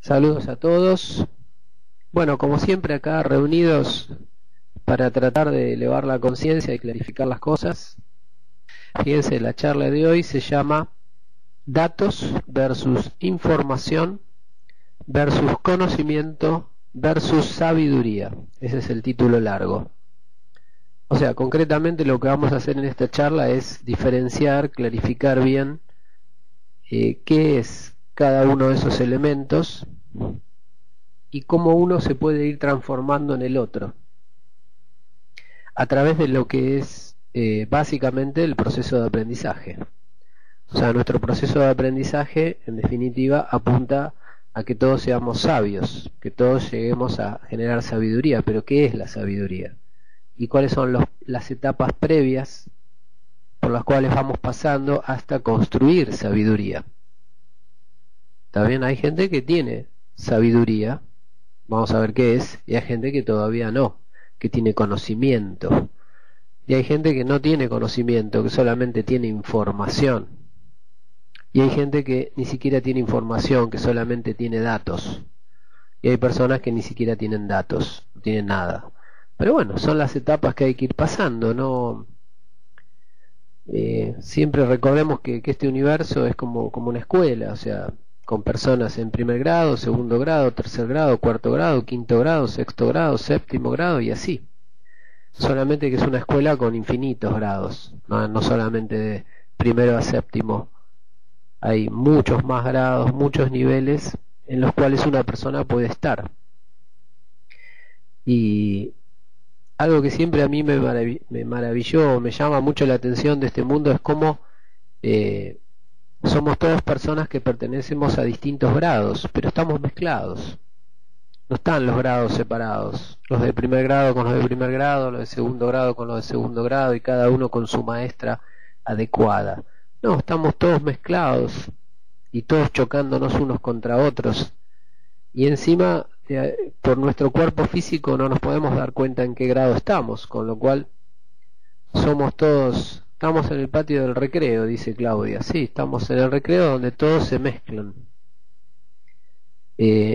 Saludos a todos. Bueno, como siempre acá reunidos para tratar de elevar la conciencia y clarificar las cosas. Fíjense, la charla de hoy se llama Datos versus información versus conocimiento versus sabiduría. Ese es el título largo. O sea, concretamente lo que vamos a hacer en esta charla es diferenciar, clarificar bien qué es cada uno de esos elementos y cómo uno se puede ir transformando en el otro a través de lo que es básicamente el proceso de aprendizaje. O sea, nuestro proceso de aprendizaje en definitiva apunta a que todos seamos sabios, que todos lleguemos a generar sabiduría. Pero ¿qué es la sabiduría? ¿Y cuáles son las etapas previas por las cuales vamos pasando hasta construir sabiduría? También hay gente que tiene sabiduría, vamos a ver qué es, y hay gente que todavía no, que tiene conocimiento. Y hay gente que no tiene conocimiento, que solamente tiene información. Y hay gente que ni siquiera tiene información, que solamente tiene datos. Y hay personas que ni siquiera tienen datos, no tienen nada. Pero bueno, son las etapas que hay que ir pasando, ¿no? Siempre recordemos que este universo es como una escuela, o sea, con personas en primer grado, segundo grado, tercer grado, cuarto grado, quinto grado, sexto grado, séptimo grado y así. Solamente que es una escuela con infinitos grados, no solamente de primero a séptimo. Hay muchos más grados, muchos niveles en los cuales una persona puede estar. Y algo que siempre a mí me maravilló, me llama mucho la atención de este mundo es cómo somos todas personas que pertenecemos a distintos grados, pero estamos mezclados. No están los grados separados, los de primer grado con los de primer grado, los de segundo grado con los de segundo grado y cada uno con su maestra adecuada. No, estamos todos mezclados y todos chocándonos unos contra otros. Y encima, por nuestro cuerpo físico no nos podemos dar cuenta en qué grado estamos, con lo cual somos todos, estamos en el patio del recreo, dice Claudia. Sí, estamos en el recreo donde todos se mezclan.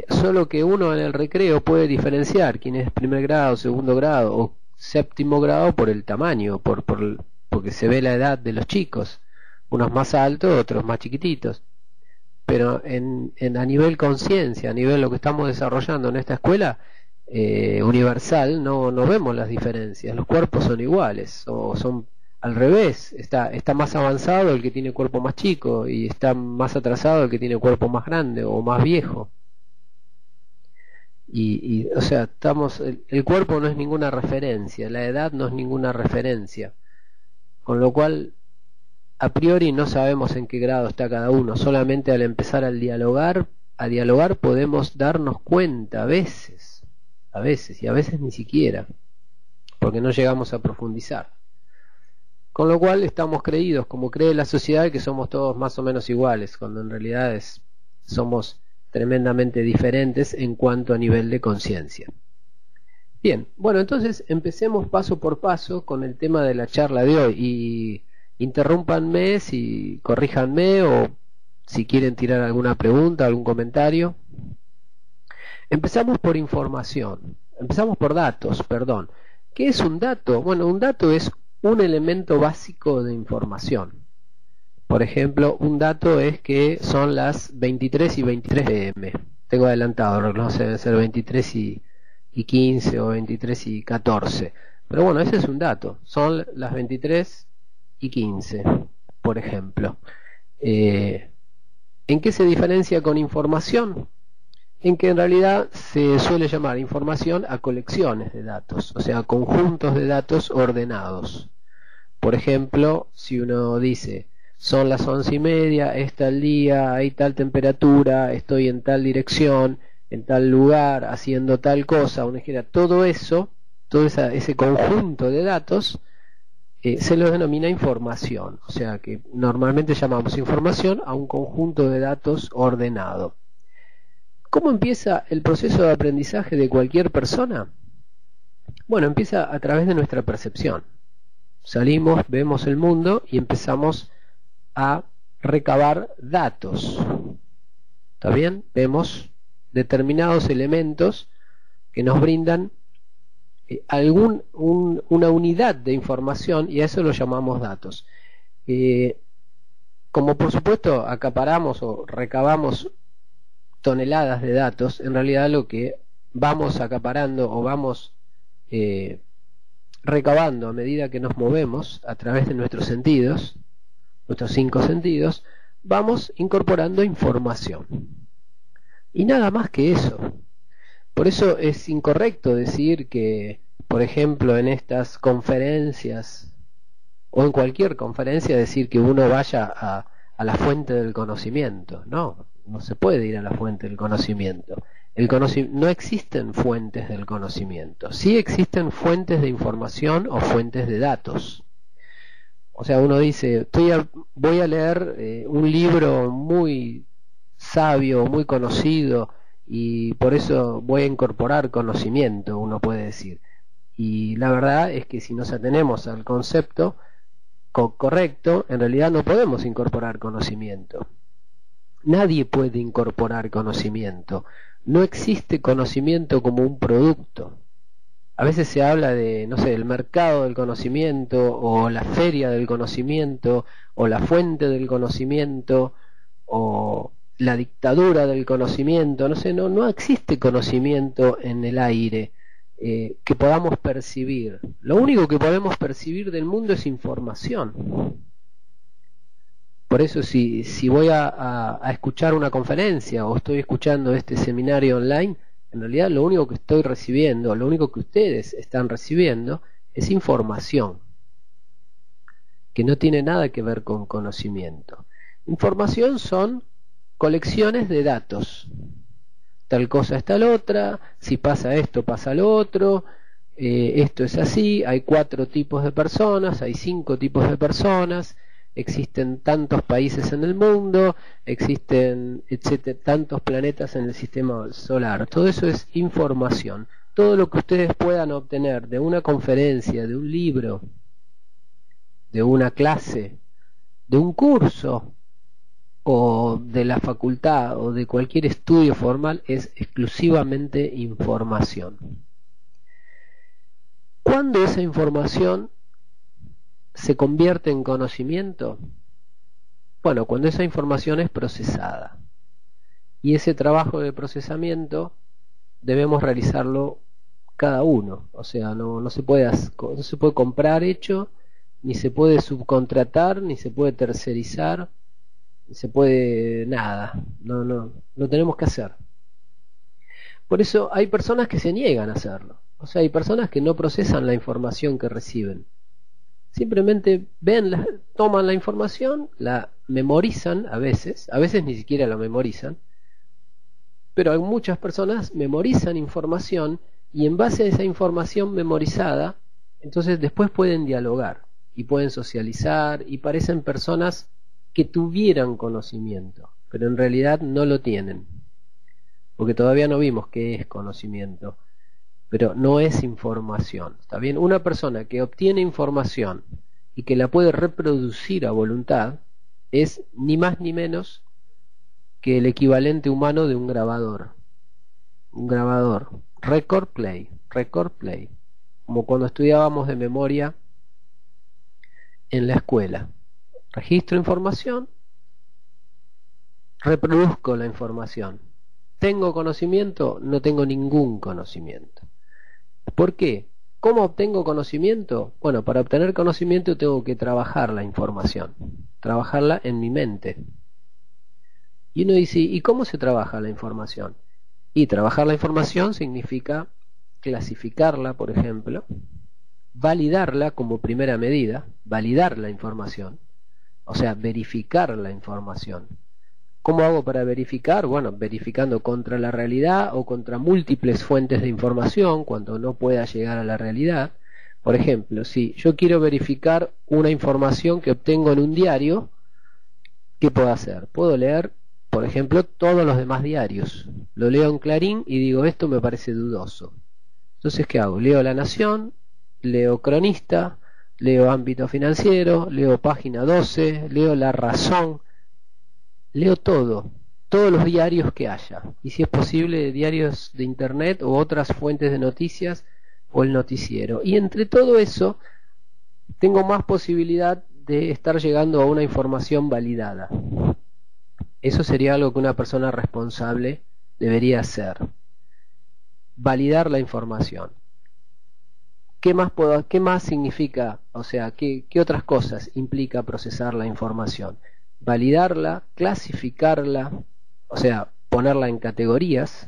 Solo que uno en el recreo puede diferenciar quién es primer grado, segundo grado o séptimo grado por el tamaño, porque se ve la edad de los chicos, unos más altos, otros más chiquititos. Pero a nivel conciencia, a nivel lo que estamos desarrollando en esta escuela universal, no vemos las diferencias. Los cuerpos son iguales, o son al revés. Está más avanzado el que tiene cuerpo más chico, y está más atrasado el que tiene cuerpo más grande o más viejo. O sea, el cuerpo no es ninguna referencia, la edad no es ninguna referencia. Con lo cual, a priori no sabemos en qué grado está cada uno. Solamente al empezar a dialogar podemos darnos cuenta a veces y a veces ni siquiera, porque no llegamos a profundizar. Con lo cual estamos creídos, como cree la sociedad, que somos todos más o menos iguales, cuando en realidad somos tremendamente diferentes en cuanto a nivel de conciencia. Bien, bueno, entonces empecemos paso por paso con el tema de la charla de hoy, y interrúmpanme, corríjanme, o si quieren tirar alguna pregunta, algún comentario. Empezamos por información, empezamos por datos, perdón. ¿Qué es un dato? Bueno, un dato es un elemento básico de información. Por ejemplo, un dato es que son las 23 y 23 pm. Tengo adelantado, no sé, deben ser 23 y 15 o 23 y 14. Pero bueno, ese es un dato. Son las 23 y 15, por ejemplo. ¿En qué se diferencia con información? En que en realidad se suele llamar información a colecciones de datos, o sea, conjuntos de datos ordenados. Por ejemplo, si uno dice, son las 11:30, es tal día, hay tal temperatura, estoy en tal dirección, en tal lugar, haciendo tal cosa, todo eso, ese conjunto de datos, se lo denomina información. O sea que normalmente llamamos información a un conjunto de datos ordenado. ¿Cómo empieza el proceso de aprendizaje de cualquier persona? Bueno, empieza a través de nuestra percepción. Salimos, vemos el mundo y empezamos a recabar datos. ¿Está bien? Vemos determinados elementos que nos brindan una unidad de información, y a eso lo llamamos datos. Como por supuesto acaparamos o recabamos toneladas de datos, en realidad lo que vamos acaparando o vamos recabando a medida que nos movemos a través de nuestros sentidos, nuestros 5 sentidos, vamos incorporando información. Y nada más que eso. Por eso es incorrecto decir que, por ejemplo, en estas conferencias o en cualquier conferencia, decir que uno vaya a la fuente del conocimiento. No, no se puede ir a la fuente del conocimiento. No existen fuentes del conocimiento. Sí existen fuentes de información o fuentes de datos. O sea, uno dice, voy a leer un libro muy sabio, muy conocido, y por eso voy a incorporar conocimiento, uno puede decir. Y la verdad es que si nos atenemos al concepto correcto, en realidad no podemos incorporar conocimiento. Nadie puede incorporar conocimiento. No existe conocimiento como un producto. A veces se habla de, no sé, el mercado del conocimiento, o la feria del conocimiento, o la fuente del conocimiento, o la dictadura del conocimiento. No sé, no existe conocimiento en el aire que podamos percibir. Lo único que podemos percibir del mundo es información. Por eso si voy a escuchar una conferencia o estoy escuchando este seminario online, en realidad lo único que estoy recibiendo, lo único que ustedes están recibiendo es información, que no tiene nada que ver con conocimiento. Información son colecciones de datos. Tal cosa es tal otra, si pasa esto, pasa lo otro, esto es así, hay 4 tipos de personas, hay 5 tipos de personas, existen tantos países en el mundo, existen tantos planetas en el sistema solar. Todo eso es información. Todo lo que ustedes puedan obtener de una conferencia, de un libro, de una clase, de un curso, o de la facultad, o de cualquier estudio formal, es exclusivamente información. ¿Cuándo esa información se convierte en conocimiento? Bueno, cuando esa información es procesada. Y ese trabajo de procesamiento debemos realizarlo cada uno. O sea, no se puede comprar hecho, ni se puede subcontratar, ni se puede tercerizar, ni se puede nada. No tenemos que hacer. Por eso hay personas que se niegan a hacerlo. O sea, hay personas que no procesan la información que reciben. Simplemente toman la información, la memorizan a veces ni siquiera la memorizan, pero hay muchas personas memorizan información, y en base a esa información memorizada, entonces después pueden dialogar y pueden socializar, y parecen personas que tuvieran conocimiento, pero en realidad no lo tienen, porque todavía no vimos qué es conocimiento. Pero no es información, ¿está bien? Una persona que obtiene información y que la puede reproducir a voluntad es ni más ni menos que el equivalente humano de un grabador. Un grabador. Record play. Como cuando estudiábamos de memoria en la escuela. Registro información, reproduzco la información. ¿Tengo conocimiento? No tengo ningún conocimiento. ¿Por qué? ¿Cómo obtengo conocimiento? Bueno, para obtener conocimiento tengo que trabajar la información, trabajarla en mi mente. Y uno dice, ¿y cómo se trabaja la información? Y trabajar la información significa clasificarla, por ejemplo, validarla como primera medida, validar la información, o sea, verificar la información. ¿Cómo hago para verificar? Bueno, verificando contra la realidad o contra múltiples fuentes de información cuando no pueda llegar a la realidad. Por ejemplo, si yo quiero verificar una información que obtengo en un diario, ¿qué puedo hacer? Puedo leer, por ejemplo, todos los demás diarios. Lo leo en Clarín y digo, esto me parece dudoso. Entonces, ¿qué hago? Leo La Nación, leo Cronista, leo Ámbito Financiero, leo Página 12, leo La Razón. Leo todo. todos los diarios que haya, y si es posible diarios de internet o otras fuentes de noticias o el noticiero, y entre todo eso tengo más posibilidad de estar llegando a una información validada. Eso sería algo que una persona responsable debería hacer: validar la información. ¿Qué más significa? O sea, ¿qué otras cosas implica procesar la información? Validarla, clasificarla, o sea, ponerla en categorías,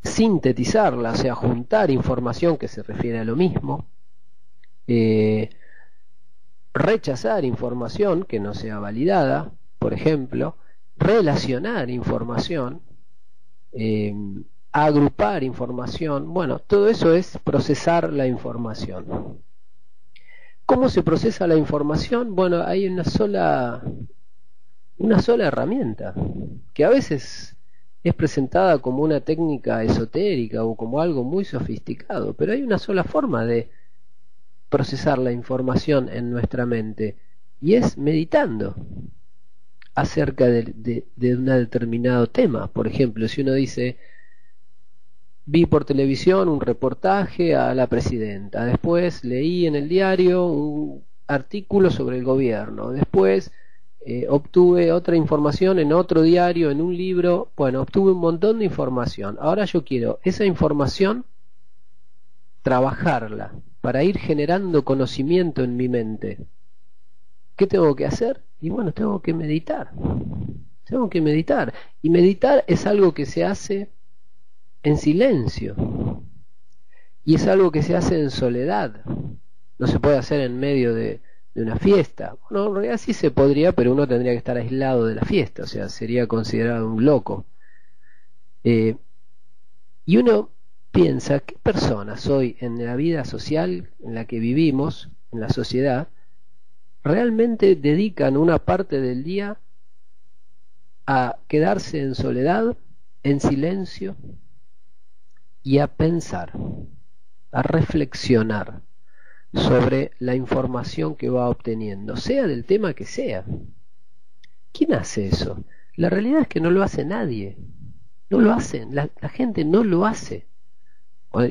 sintetizarla, o sea, juntar información que se refiere a lo mismo, rechazar información que no sea validada, por ejemplo, relacionar información, agrupar información. Bueno, todo eso es procesar la información. ¿Cómo se procesa la información? Bueno, hay una sola herramienta, que a veces es presentada como una técnica esotérica o como algo muy sofisticado, pero hay una sola forma de procesar la información en nuestra mente, y es meditando acerca de un determinado tema. Por ejemplo, si uno dice: vi por televisión un reportaje a la presidenta, después leí en el diario un artículo sobre el gobierno, después obtuve otra información en otro diario, en un libro, bueno, obtuve un montón de información. Ahora yo quiero esa información trabajarla para ir generando conocimiento en mi mente. ¿Qué tengo que hacer? Y bueno, tengo que meditar. Tengo que meditar. Y meditar es algo que se hace en silencio. Y es algo que se hace en soledad. No se puede hacer en medio de una fiesta. Bueno, en realidad sí se podría, pero uno tendría que estar aislado de la fiesta. O sea, sería considerado un loco. Y uno piensa: ¿qué persona soy en la vida social en la que vivimos, en la sociedad, realmente dedican una parte del día a quedarse en soledad, en silencio, y a pensar, a reflexionar sobre la información que va obteniendo, sea del tema que sea? ¿Quién hace eso? La realidad es que no lo hace nadie. No lo hacen, la gente no lo hace.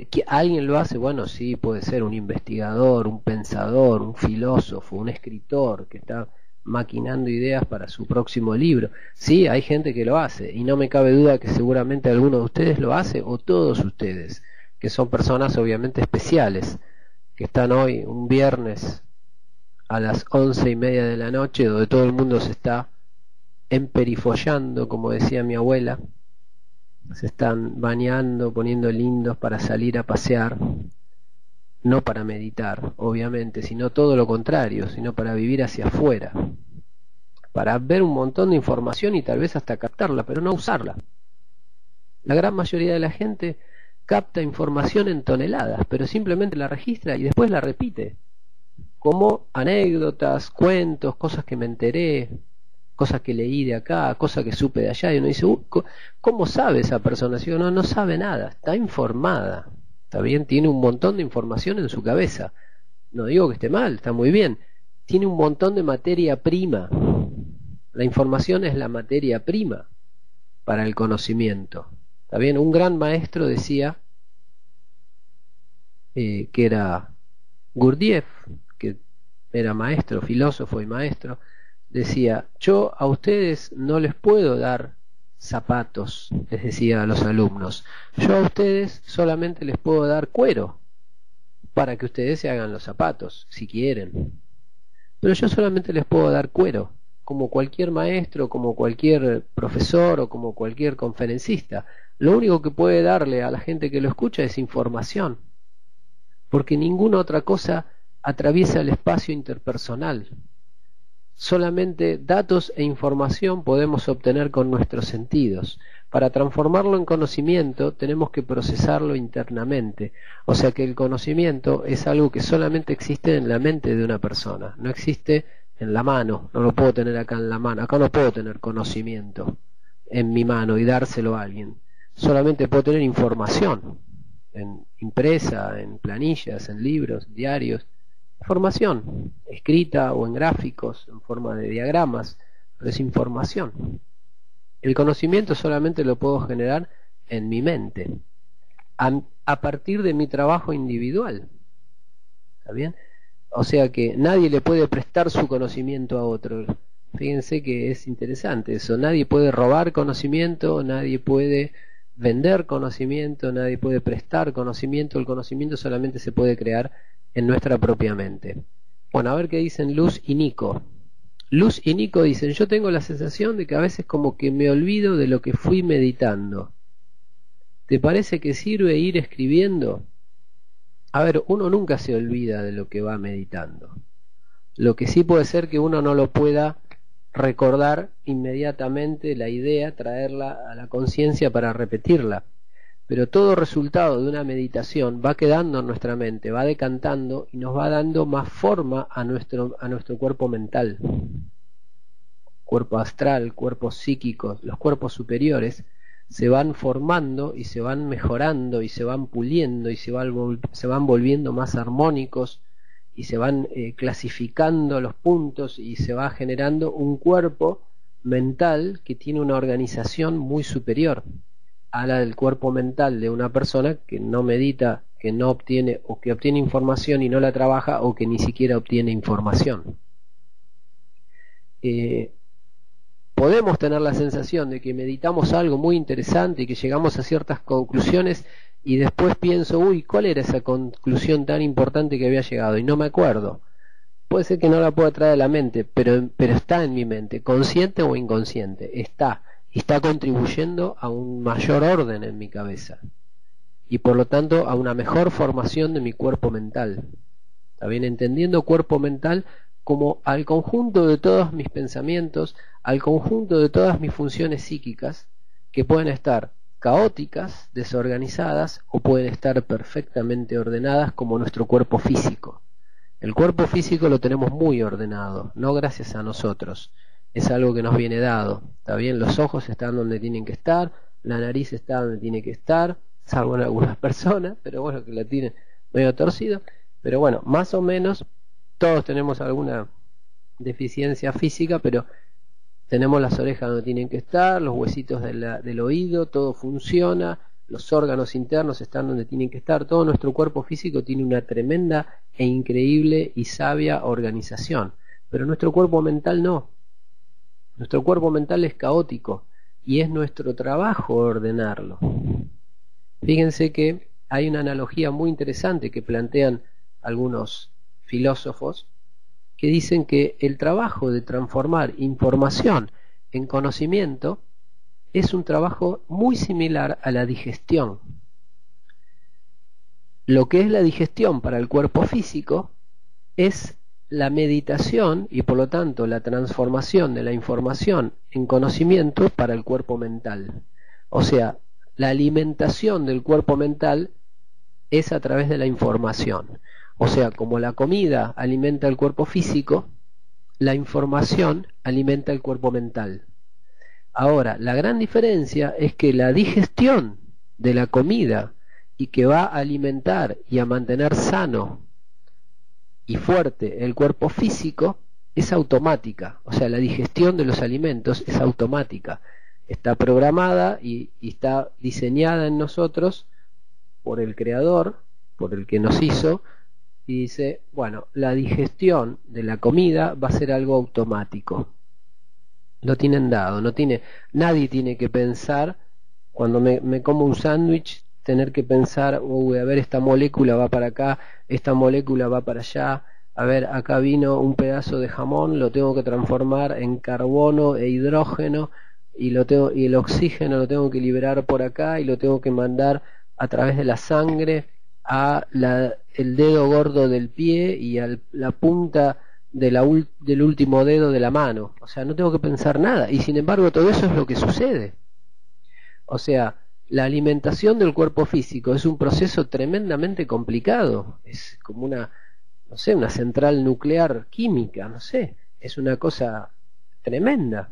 ¿Que alguien lo hace? Bueno, sí, puede ser un investigador, un pensador, un filósofo, un escritor que está maquinando ideas para su próximo libro. Sí, hay gente que lo hace, y no me cabe duda que seguramente alguno de ustedes lo hace, o todos ustedes, que son personas obviamente especiales, que están hoy, un viernes, a las 11:30 de la noche, donde todo el mundo se está emperifollando, como decía mi abuela. Se están bañando, poniendo lindos para salir a pasear, no para meditar, obviamente, sino todo lo contrario, sino para vivir hacia afuera, para ver un montón de información y tal vez hasta captarla, pero no usarla. La gran mayoría de la gente capta información en toneladas, pero simplemente la registra y después la repite, como anécdotas, cuentos, cosas que me enteré, cosas que leí de acá, cosas que supe de allá, y uno dice: ¿cómo sabe esa persona? Si uno no sabe nada, está informada, está bien, tiene un montón de información en su cabeza. No digo que esté mal, está muy bien, tiene un montón de materia prima. La información es la materia prima para el conocimiento, está bien. Un gran maestro decía, que era Gurdjieff, que era maestro, filósofo y maestro, decía: yo a ustedes no les puedo dar zapatos, les decía a los alumnos, yo a ustedes solamente les puedo dar cuero para que ustedes se hagan los zapatos, si quieren, pero yo solamente les puedo dar cuero, como cualquier maestro, como cualquier profesor o como cualquier conferencista. Lo único que puede darle a la gente que lo escucha es información, porque ninguna otra cosa atraviesa el espacio interpersonal. Solamente datos e información podemos obtener con nuestros sentidos. Para transformarlo en conocimiento tenemos que procesarlo internamente. O sea que el conocimiento es algo que solamente existe en la mente de una persona. No existe en la mano. No lo puedo tener acá en la mano. Acá no puedo tener conocimiento en mi mano y dárselo a alguien. Solamente puedo tener información impresa, en planillas, en libros, diarios. Información escrita o en gráficos, en forma de diagramas, pero es información. El conocimiento solamente lo puedo generar en mi mente, a partir de mi trabajo individual. ¿Está bien? O sea que nadie le puede prestar su conocimiento a otro. Fíjense que es interesante eso. Nadie puede robar conocimiento, nadie puede vender conocimiento, nadie puede prestar conocimiento. El conocimiento solamente se puede crear en nuestra propia mente. Bueno, a ver qué dicen Luz y Nico. Luz y Nico dicen: yo tengo la sensación de que a veces como que me olvido de lo que fui meditando. ¿Te parece que sirve ir escribiendo? A ver, uno nunca se olvida de lo que va meditando. Lo que sí puede ser que uno no lo pueda recordar inmediatamente la idea, traerla a la conciencia para repetirla. Pero todo resultado de una meditación va quedando en nuestra mente, va decantando y nos va dando más forma a nuestro cuerpo mental. Cuerpo astral, cuerpos psíquicos, los cuerpos superiores se van formando y se van mejorando y se van puliendo y se van volviendo más armónicos y se van clasificando los puntos y se va generando un cuerpo mental que tiene una organización muy superior a la del cuerpo mental de una persona que no medita, que no obtiene o que obtiene información y no la trabaja, o que ni siquiera obtiene información. Podemos tener la sensación de que meditamos algo muy interesante y que llegamos a ciertas conclusiones y después pienso: uy, ¿cuál era esa conclusión tan importante que había llegado? Y no me acuerdo. Puede ser que no la pueda traer a la mente, pero está en mi mente, consciente o inconsciente, está, y está contribuyendo a un mayor orden en mi cabeza y por lo tanto a una mejor formación de mi cuerpo mental. ¿Está bien? Entendiendo cuerpo mental como al conjunto de todos mis pensamientos, al conjunto de todas mis funciones psíquicas, que pueden estar caóticas, desorganizadas, o pueden estar perfectamente ordenadas, como nuestro cuerpo físico. El cuerpo físico lo tenemos muy ordenado, no gracias a nosotros, es algo que nos viene dado. ¿Está bien? Los ojos están donde tienen que estar, la nariz está donde tiene que estar, salvo en algunas personas, pero bueno, que la tienen medio torcido. Pero bueno, más o menos todos tenemos alguna deficiencia física, pero tenemos las orejas donde tienen que estar, los huesitos del oído, todo funciona, los órganos internos están donde tienen que estar, todo nuestro cuerpo físico tiene una tremenda e increíble y sabia organización, pero nuestro cuerpo mental no. Nuestro cuerpo mental es caótico y es nuestro trabajo ordenarlo. Fíjense que hay una analogía muy interesante que plantean algunos filósofos, que dicen que el trabajo de transformar información en conocimiento es un trabajo muy similar a la digestión. Lo que es la digestión para el cuerpo físico es la meditación y por lo tanto la transformación de la información en conocimiento para el cuerpo mental. O sea, la alimentación del cuerpo mental es a través de la información. O sea, como la comida alimenta el cuerpo físico, la información alimenta el cuerpo mental. Ahora, la gran diferencia es que la digestión de la comida y que va a alimentar y a mantener sano y fuerte el cuerpo físico es automática. O sea, la digestión de los alimentos es automática. Está programada y está diseñada en nosotros por el Creador, por el que nos hizo, y dice: bueno, la digestión de la comida va a ser algo automático. Lo tienen dado, nadie tiene que pensar, cuando me como un sándwich, tener que pensar: uy, a ver, esta molécula va para acá, esta molécula va para allá, a ver, acá vino un pedazo de jamón, lo tengo que transformar en carbono e hidrógeno, y el oxígeno lo tengo que liberar por acá, y lo tengo que mandar a través de la sangre a el dedo gordo del pie y a la punta del último dedo de la mano. O sea, no tengo que pensar nada, y sin embargo todo eso es lo que sucede. O sea, la alimentación del cuerpo físico es un proceso tremendamente complicado, es como una central nuclear química, es una cosa tremenda,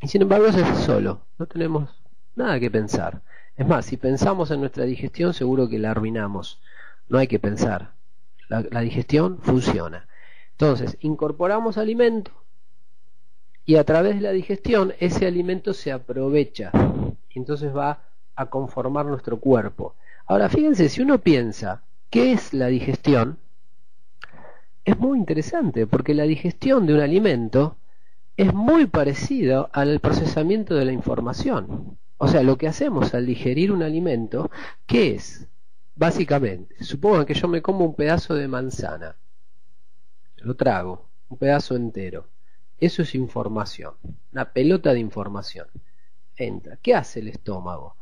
y sin embargo se hace solo, no tenemos nada que pensar. Es más, si pensamos en nuestra digestión, seguro que la arruinamos. No hay que pensar. La digestión funciona. Entonces, incorporamos alimento y a través de la digestión ese alimento se aprovecha y entonces va a conformar nuestro cuerpo. Ahora fíjense, si uno piensa ¿qué es la digestión? Es muy interesante porque la digestión de un alimento es muy parecido al procesamiento de la información. O sea, lo que hacemos al digerir un alimento, ¿qué es? Básicamente, supongan que yo me como un pedazo de manzana, lo trago, un pedazo entero. Eso es información, una pelota de información. Entra. ¿Qué hace el estómago?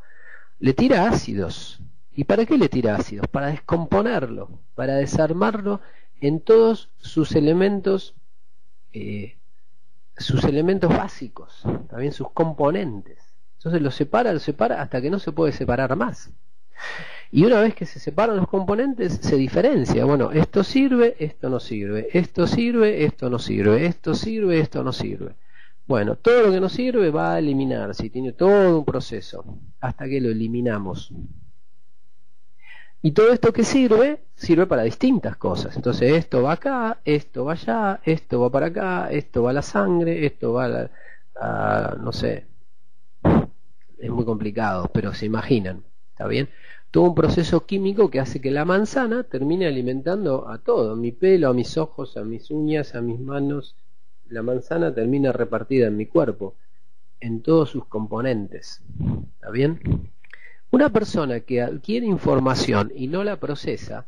Le tira ácidos. ¿Y para qué le tira ácidos? Para descomponerlo, para desarmarlo en todos sus elementos básicos, también sus componentes. Entonces lo separa hasta que no se puede separar más. Y una vez que se separan los componentes, se diferencia. Bueno, esto sirve, esto no sirve, esto sirve, esto no sirve, esto sirve, esto no sirve. Bueno, todo lo que no sirve va a eliminarse y tiene todo un proceso hasta que lo eliminamos. Y todo esto que sirve para distintas cosas. Entonces esto va acá, esto va allá, esto va para acá, esto va a la sangre, esto va no sé, es muy complicado, pero se imaginan, ¿está bien? Todo un proceso químico que hace que la manzana termine alimentando a todo, a mi pelo, a mis ojos, a mis uñas, a mis manos. La manzana termina repartida en mi cuerpo, en todos sus componentes, ¿está bien? Una persona que adquiere información y no la procesa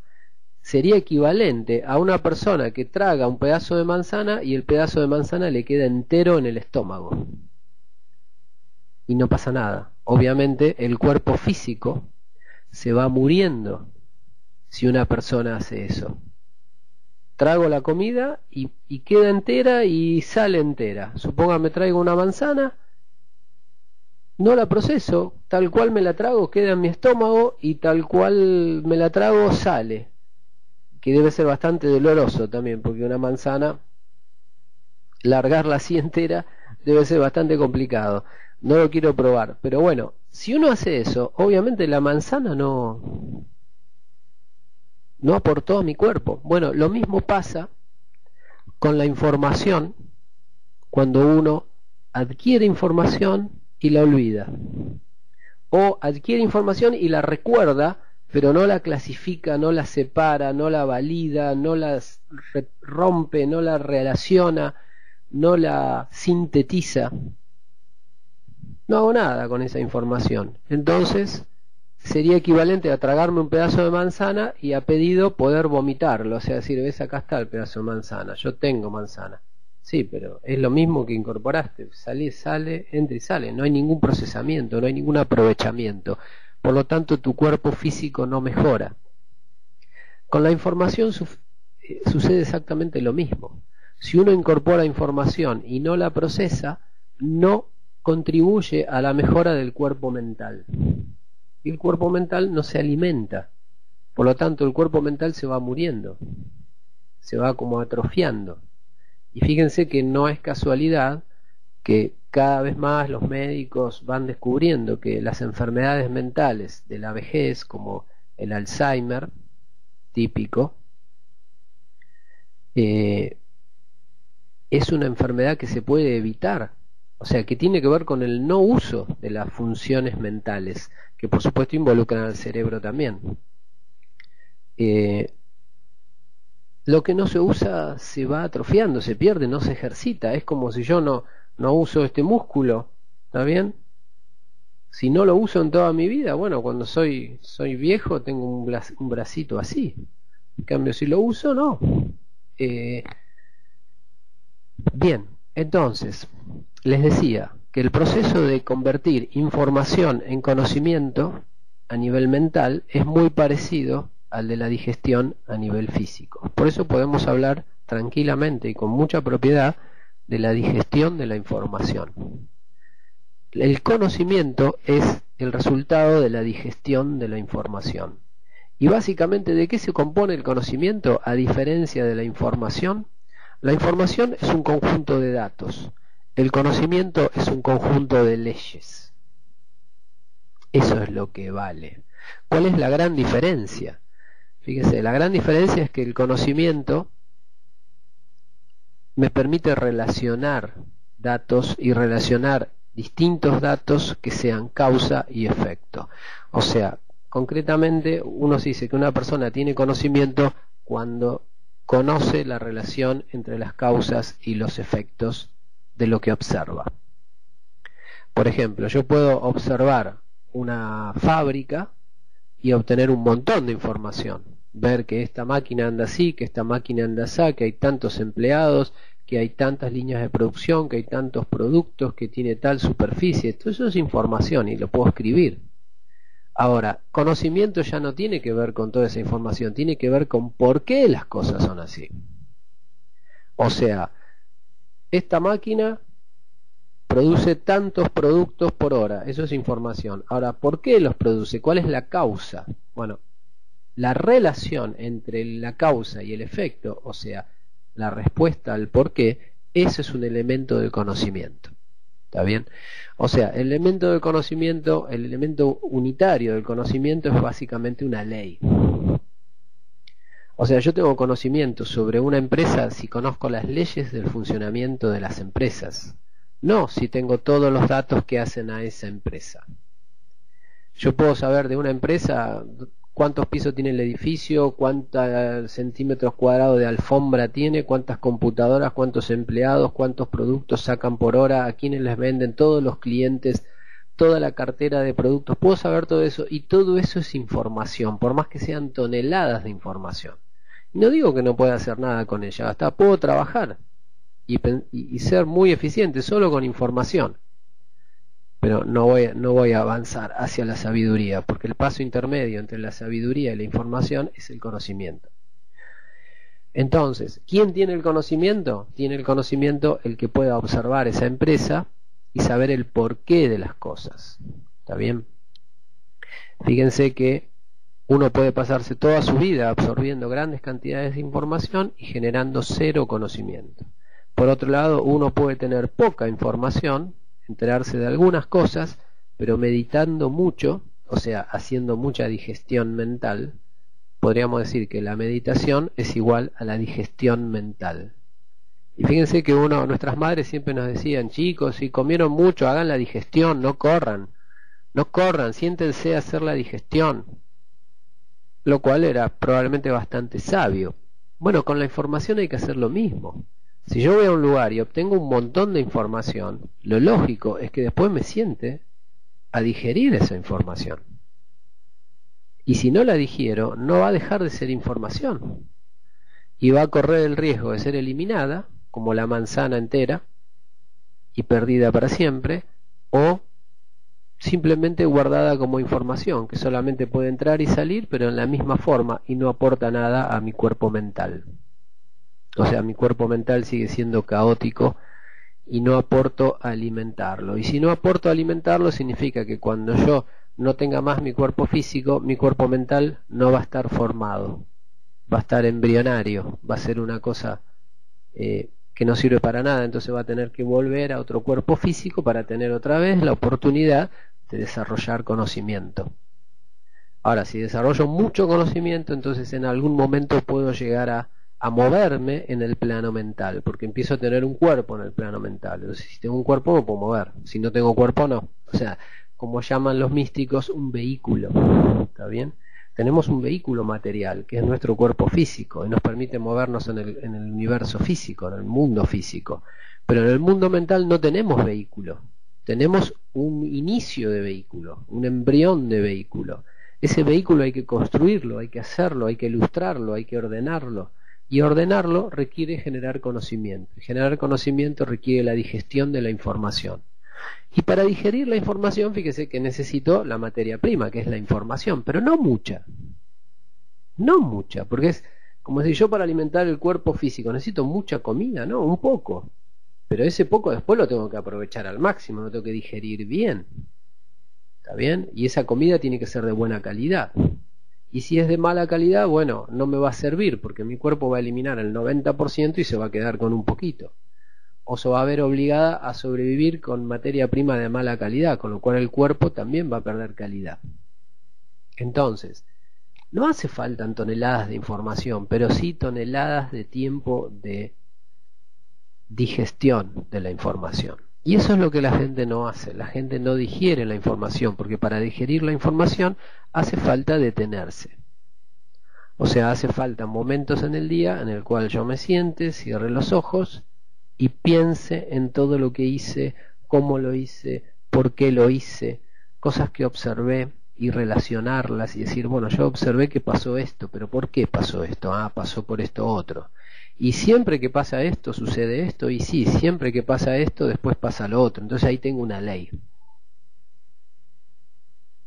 sería equivalente a una persona que traga un pedazo de manzana y el pedazo de manzana le queda entero en el estómago. Y no pasa nada. Obviamente el cuerpo físico se va muriendo si una persona hace eso. Trago la comida y queda entera y sale entera. Suponga me traigo una manzana, no la proceso, tal cual me la trago queda en mi estómago y tal cual me la trago sale, que debe ser bastante doloroso también, porque una manzana, largarla así entera, debe ser bastante complicado. No lo quiero probar, pero bueno, si uno hace eso, obviamente la manzana no aportó a mi cuerpo. Bueno, lo mismo pasa con la información cuando uno adquiere información y la olvida, o adquiere información y la recuerda pero no la clasifica, no la separa, no la valida, no la rompe, no la relaciona, no la sintetiza. No hago nada con esa información. Entonces sería equivalente a tragarme un pedazo de manzana y a pedido poder vomitarlo. O sea, decir, ves, acá está el pedazo de manzana, yo tengo manzana. Sí, pero es lo mismo que incorporaste. Sale, entra y sale. No hay ningún procesamiento, no hay ningún aprovechamiento. Por lo tanto, tu cuerpo físico no mejora. Con la información sucede exactamente lo mismo. Si uno incorpora información y no la procesa, no contribuye a la mejora del cuerpo mental. Y el cuerpo mental no se alimenta. Por lo tanto, el cuerpo mental se va muriendo. Se va como atrofiando. Y fíjense que no es casualidad que cada vez más los médicos van descubriendo que las enfermedades mentales de la vejez, como el Alzheimer típico, es una enfermedad que se puede evitar, o sea, que tiene que ver con el no uso de las funciones mentales, que por supuesto involucran al cerebro también. Lo que no se usa se va atrofiando, se pierde, no se ejercita. Es como si yo no uso este músculo, ¿está bien? Si no lo uso en toda mi vida, bueno, cuando soy viejo tengo un bracito así. En cambio, si lo uso, no. Bien, entonces, les decía que el proceso de convertir información en conocimiento a nivel mental es muy parecido al de la digestión a nivel físico. Por eso podemos hablar tranquilamente y con mucha propiedad de la digestión de la información. El conocimiento es el resultado de la digestión de la información. Y básicamente, ¿de qué se compone el conocimiento a diferencia de la información? La información es un conjunto de datos. El conocimiento es un conjunto de leyes. Eso es lo que vale. ¿Cuál es la gran diferencia? Fíjense, la gran diferencia es que el conocimiento me permite relacionar datos y relacionar distintos datos que sean causa y efecto. O sea, concretamente uno se dice que una persona tiene conocimiento cuando conoce la relación entre las causas y los efectos de lo que observa. Por ejemplo, yo puedo observar una fábrica y obtener un montón de información. Ver que esta máquina anda así, que esta máquina anda así, que hay tantos empleados, que hay tantas líneas de producción, que hay tantos productos, que tiene tal superficie. Todo eso es información y lo puedo escribir. Ahora, conocimiento ya no tiene que ver con toda esa información, tiene que ver con por qué las cosas son así. O sea, esta máquina produce tantos productos por hora, eso es información. Ahora, ¿por qué los produce? ¿Cuál es la causa? Bueno, la relación entre la causa y el efecto, o sea, la respuesta al por qué, eso es un elemento del conocimiento. ¿Está bien? O sea, el elemento del conocimiento, el elemento unitario del conocimiento es básicamente una ley. O sea, yo tengo conocimiento sobre una empresa si conozco las leyes del funcionamiento de las empresas. No si tengo todos los datos que hacen a esa empresa. Yo puedo saber de una empresa cuántos pisos tiene el edificio, cuántos centímetros cuadrados de alfombra tiene, cuántas computadoras, cuántos empleados, cuántos productos sacan por hora, a quiénes les venden, todos los clientes, toda la cartera de productos. Puedo saber todo eso y todo eso es información, por más que sean toneladas de información. Y no digo que no pueda hacer nada con ella, hasta puedo trabajar y ser muy eficiente solo con información. Pero no voy a avanzar hacia la sabiduría, porque el paso intermedio entre la sabiduría y la información es el conocimiento. Entonces, ¿quién tiene el conocimiento? Tiene el conocimiento el que pueda observar esa empresa y saber el porqué de las cosas. ¿Está bien? Fíjense que uno puede pasarse toda su vida absorbiendo grandes cantidades de información y generando cero conocimiento. Por otro lado, uno puede tener poca información, enterarse de algunas cosas, pero meditando mucho, o sea, haciendo mucha digestión mental. Podríamos decir que la meditación es igual a la digestión mental. Y fíjense que nuestras madres siempre nos decían, chicos, si comieron mucho, hagan la digestión, no corran, siéntense a hacer la digestión. Lo cual era probablemente bastante sabio. Bueno, con la información hay que hacer lo mismo. Si yo voy a un lugar y obtengo un montón de información, lo lógico es que después me siente a digerir esa información. Y si no la digiero, no va a dejar de ser información. Y va a correr el riesgo de ser eliminada, como la manzana entera, y perdida para siempre, o simplemente guardada como información, que solamente puede entrar y salir, pero en la misma forma, y no aporta nada a mi cuerpo mental. O sea, mi cuerpo mental sigue siendo caótico y no aporto a alimentarlo. Y si no aporto a alimentarlo, significa que cuando yo no tenga más mi cuerpo físico, mi cuerpo mental no va a estar formado. Va a estar embrionario. Va a ser una cosa que no sirve para nada. Entonces va a tener que volver a otro cuerpo físico para tener otra vez la oportunidad de desarrollar conocimiento. Ahora, si desarrollo mucho conocimiento, entonces en algún momento puedo llegar a moverme en el plano mental, porque empiezo a tener un cuerpo en el plano mental. Entonces, si tengo un cuerpo me puedo mover, si no tengo cuerpo no. O sea, como llaman los místicos, un vehículo. ¿Está bien? Tenemos un vehículo material, que es nuestro cuerpo físico, y nos permite movernos en el universo físico, en el mundo físico. Pero en el mundo mental no tenemos vehículo. Tenemos un inicio de vehículo, un embrión de vehículo. Ese vehículo hay que construirlo, hay que hacerlo, hay que ilustrarlo, hay que ordenarlo. Y ordenarlo requiere generar conocimiento. Generar conocimiento requiere la digestión de la información. Y para digerir la información, fíjese que necesito la materia prima, que es la información, pero no mucha. No mucha, porque es como si yo para alimentar el cuerpo físico necesito mucha comida, no, un poco. Pero ese poco después lo tengo que aprovechar al máximo, lo tengo que digerir bien. ¿Está bien? Y esa comida tiene que ser de buena calidad. Y si es de mala calidad, bueno, no me va a servir porque mi cuerpo va a eliminar el 90% y se va a quedar con un poquito. O se va a ver obligada a sobrevivir con materia prima de mala calidad, con lo cual el cuerpo también va a perder calidad. Entonces, no hace falta toneladas de información, pero sí toneladas de tiempo de digestión de la información. Y eso es lo que la gente no hace. La gente no digiere la información, porque para digerir la información hace falta detenerse. O sea, hace falta momentos en el día en el cual yo me siente, cierre los ojos y piense en todo lo que hice, cómo lo hice, por qué lo hice, cosas que observé y relacionarlas y decir, bueno, yo observé que pasó esto, pero ¿por qué pasó esto? Ah, pasó por esto otro. Y siempre que pasa esto, sucede esto, y sí, siempre que pasa esto, después pasa lo otro. Entonces ahí tengo una ley.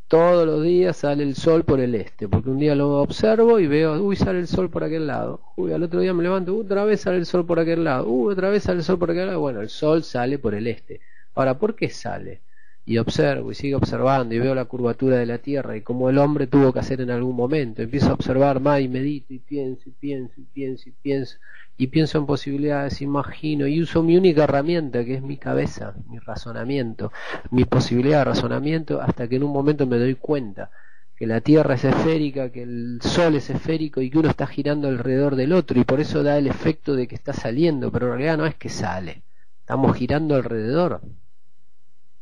Todos los días sale el sol por el este, porque un día lo observo y veo, uy, sale el sol por aquel lado. Uy, al otro día me levanto, otra vez sale el sol por aquel lado. Otra vez sale el sol por aquel lado. Bueno, el sol sale por el este. Ahora, ¿por qué sale? Y observo y sigo observando y veo la curvatura de la Tierra y cómo el hombre tuvo que hacer en algún momento. Empiezo a observar más y medito y pienso y pienso y pienso y pienso y pienso en posibilidades, imagino y uso mi única herramienta que es mi cabeza, mi razonamiento, mi posibilidad de razonamiento, hasta que en un momento me doy cuenta que la Tierra es esférica, que el Sol es esférico y que uno está girando alrededor del otro y por eso da el efecto de que está saliendo, pero en realidad no es que sale, estamos girando alrededor.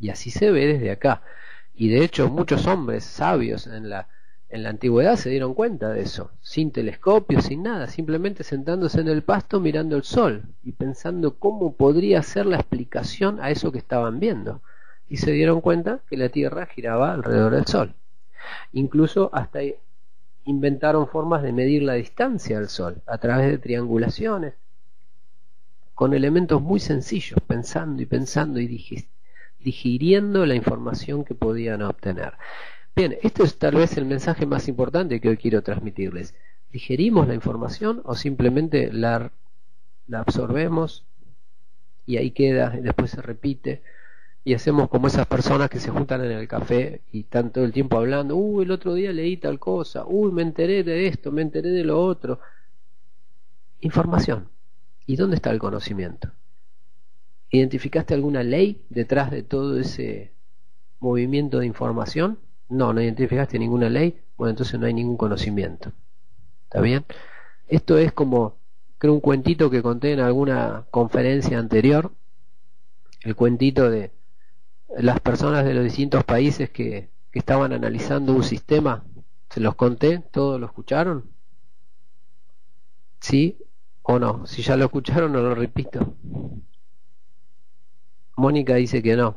Y así se ve desde acá. Y de hecho muchos hombres sabios en la antigüedad se dieron cuenta de eso, sin telescopios, sin nada, simplemente sentándose en el pasto mirando el sol y pensando cómo podría ser la explicación a eso que estaban viendo. Y se dieron cuenta que la Tierra giraba alrededor del sol. Incluso hasta inventaron formas de medir la distancia al sol a través de triangulaciones, con elementos muy sencillos, pensando y pensando y digiriendo la información que podían obtener. Bien, esto es tal vez el mensaje más importante que hoy quiero transmitirles. ¿Digerimos la información o simplemente la absorbemos y ahí queda y después se repite? Y hacemos como esas personas que se juntan en el café y están todo el tiempo hablando, el otro día leí tal cosa, me enteré de esto, me enteré de lo otro. Información. ¿Y dónde está el conocimiento? ¿Identificaste alguna ley detrás de todo ese movimiento de información? No identificaste ninguna ley. Bueno, entonces no hay ningún conocimiento. ¿Está bien? Esto es como, creo, un cuentito que conté en alguna conferencia anterior. El cuentito de las personas de los distintos países que estaban analizando un sistema. ¿Se los conté? ¿Todos lo escucharon? ¿Sí o no? Si ya lo escucharon, no lo repito. Mónica dice que no.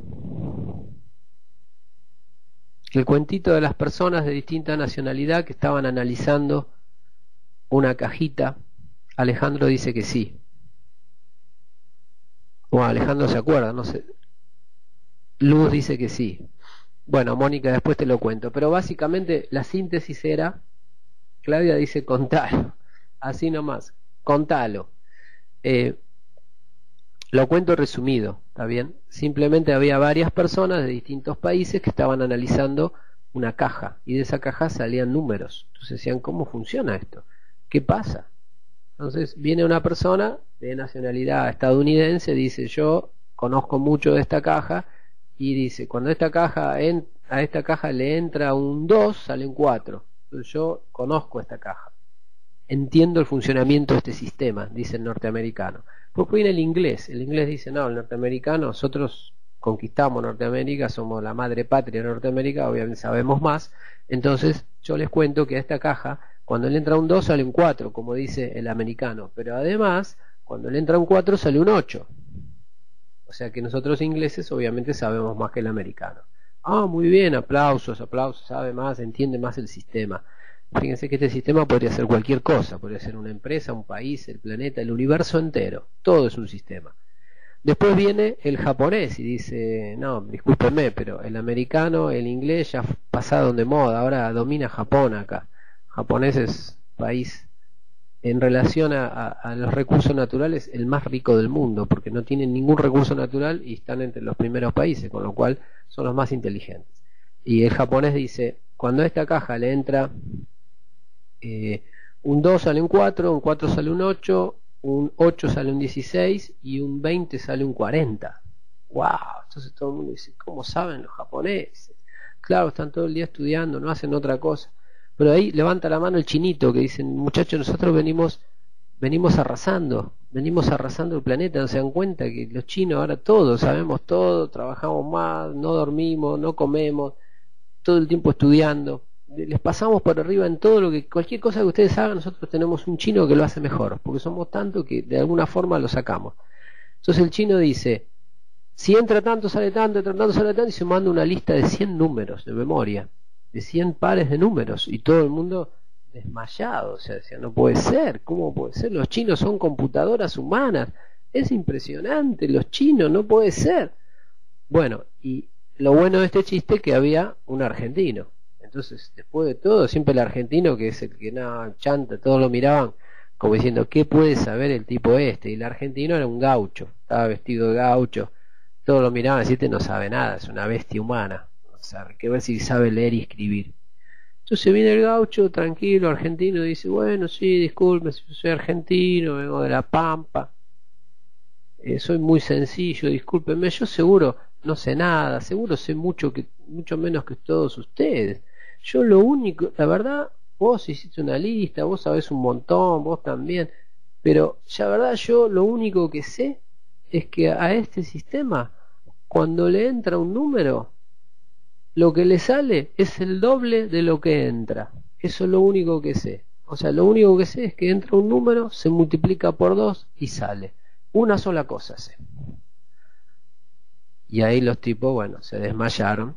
El cuentito de las personas de distinta nacionalidad que estaban analizando una cajita. Alejandro dice que sí. O Alejandro se acuerda, no sé. Luz dice que sí. Bueno, Mónica, después te lo cuento. Pero básicamente la síntesis era, Claudia dice contalo. Así nomás, contalo. Lo cuento resumido, ¿está bien? Simplemente había varias personas de distintos países que estaban analizando una caja y de esa caja salían números. Entonces decían, ¿cómo funciona esto? ¿Qué pasa? Entonces viene una persona de nacionalidad estadounidense, dice, yo conozco mucho de esta caja y dice, cuando a esta caja le entra un 2, salen 4. Entonces yo conozco esta caja. Entiendo el funcionamiento de este sistema, dice el norteamericano. Pues viene el inglés dice, no, el norteamericano, nosotros conquistamos Norteamérica, somos la madre patria de Norteamérica, obviamente sabemos más, entonces yo les cuento que a esta caja, cuando le entra un 2 sale un 4, como dice el americano, pero además, cuando le entra un 4 sale un 8, o sea que nosotros ingleses obviamente sabemos más que el americano. Muy bien, aplausos, sabe más, entiende más el sistema. Fíjense que este sistema podría ser cualquier cosa, podría ser una empresa, un país, el planeta, el universo entero, todo es un sistema. Después viene el japonés y dice, no, discúlpenme, pero el americano, el inglés ya pasaron de moda, ahora domina Japón acá. Japonés es país en relación a los recursos naturales el más rico del mundo, porque no tienen ningún recurso natural y están entre los primeros países, con lo cual son los más inteligentes. Y el japonés dice, cuando a esta caja le entra un 2 sale un 4, un 4 sale un 8, un 8 sale un 16 y un 20 sale un 40. ¡Wow! Entonces todo el mundo dice, ¿cómo saben los japoneses? Claro, están todo el día estudiando, no hacen otra cosa. Pero ahí levanta la mano el chinito que dice, muchachos, nosotros venimos venimos arrasando el planeta. No se dan cuenta que los chinos ahora todos sabemos todo, trabajamos más, no dormimos, no comemos, todo el tiempo estudiando, les pasamos por arriba en todo lo que, cualquier cosa que ustedes hagan, nosotros tenemos un chino que lo hace mejor, porque somos tanto que de alguna forma lo sacamos. Entonces el chino dice, si entra tanto, sale tanto, entra tanto, sale tanto, y se manda una lista de 100 números de memoria, de 100 pares de números, y todo el mundo desmayado, o sea, decía, no puede ser, ¿cómo puede ser? Los chinos son computadoras humanas, es impresionante, los chinos, no puede ser. Bueno, y lo bueno de este chiste es que había un argentino. Entonces, después de todo, siempre el argentino, que es el que nada chanta, todos lo miraban como diciendo, ¿qué puede saber el tipo este? Y el argentino era un gaucho, estaba vestido de gaucho, todos lo miraban así, este no sabe nada, es una bestia humana, o sea, hay que ver si sabe leer y escribir. Entonces viene el gaucho, tranquilo, argentino, y dice, bueno, sí, disculpe, soy argentino, vengo de La Pampa, soy muy sencillo, discúlpenme, yo seguro no sé nada, seguro sé mucho menos que todos ustedes. Yo lo único, la verdad, vos hiciste una lista, vos sabés un montón, vos también, pero la verdad yo lo único que sé es que a este sistema, cuando le entra un número, lo que le sale es el doble de lo que entra. Eso es lo único que sé. O sea, lo único que sé es que entra un número, se multiplica por 2 y sale. Una sola cosa sé. Y ahí los tipos, bueno, se desmayaron,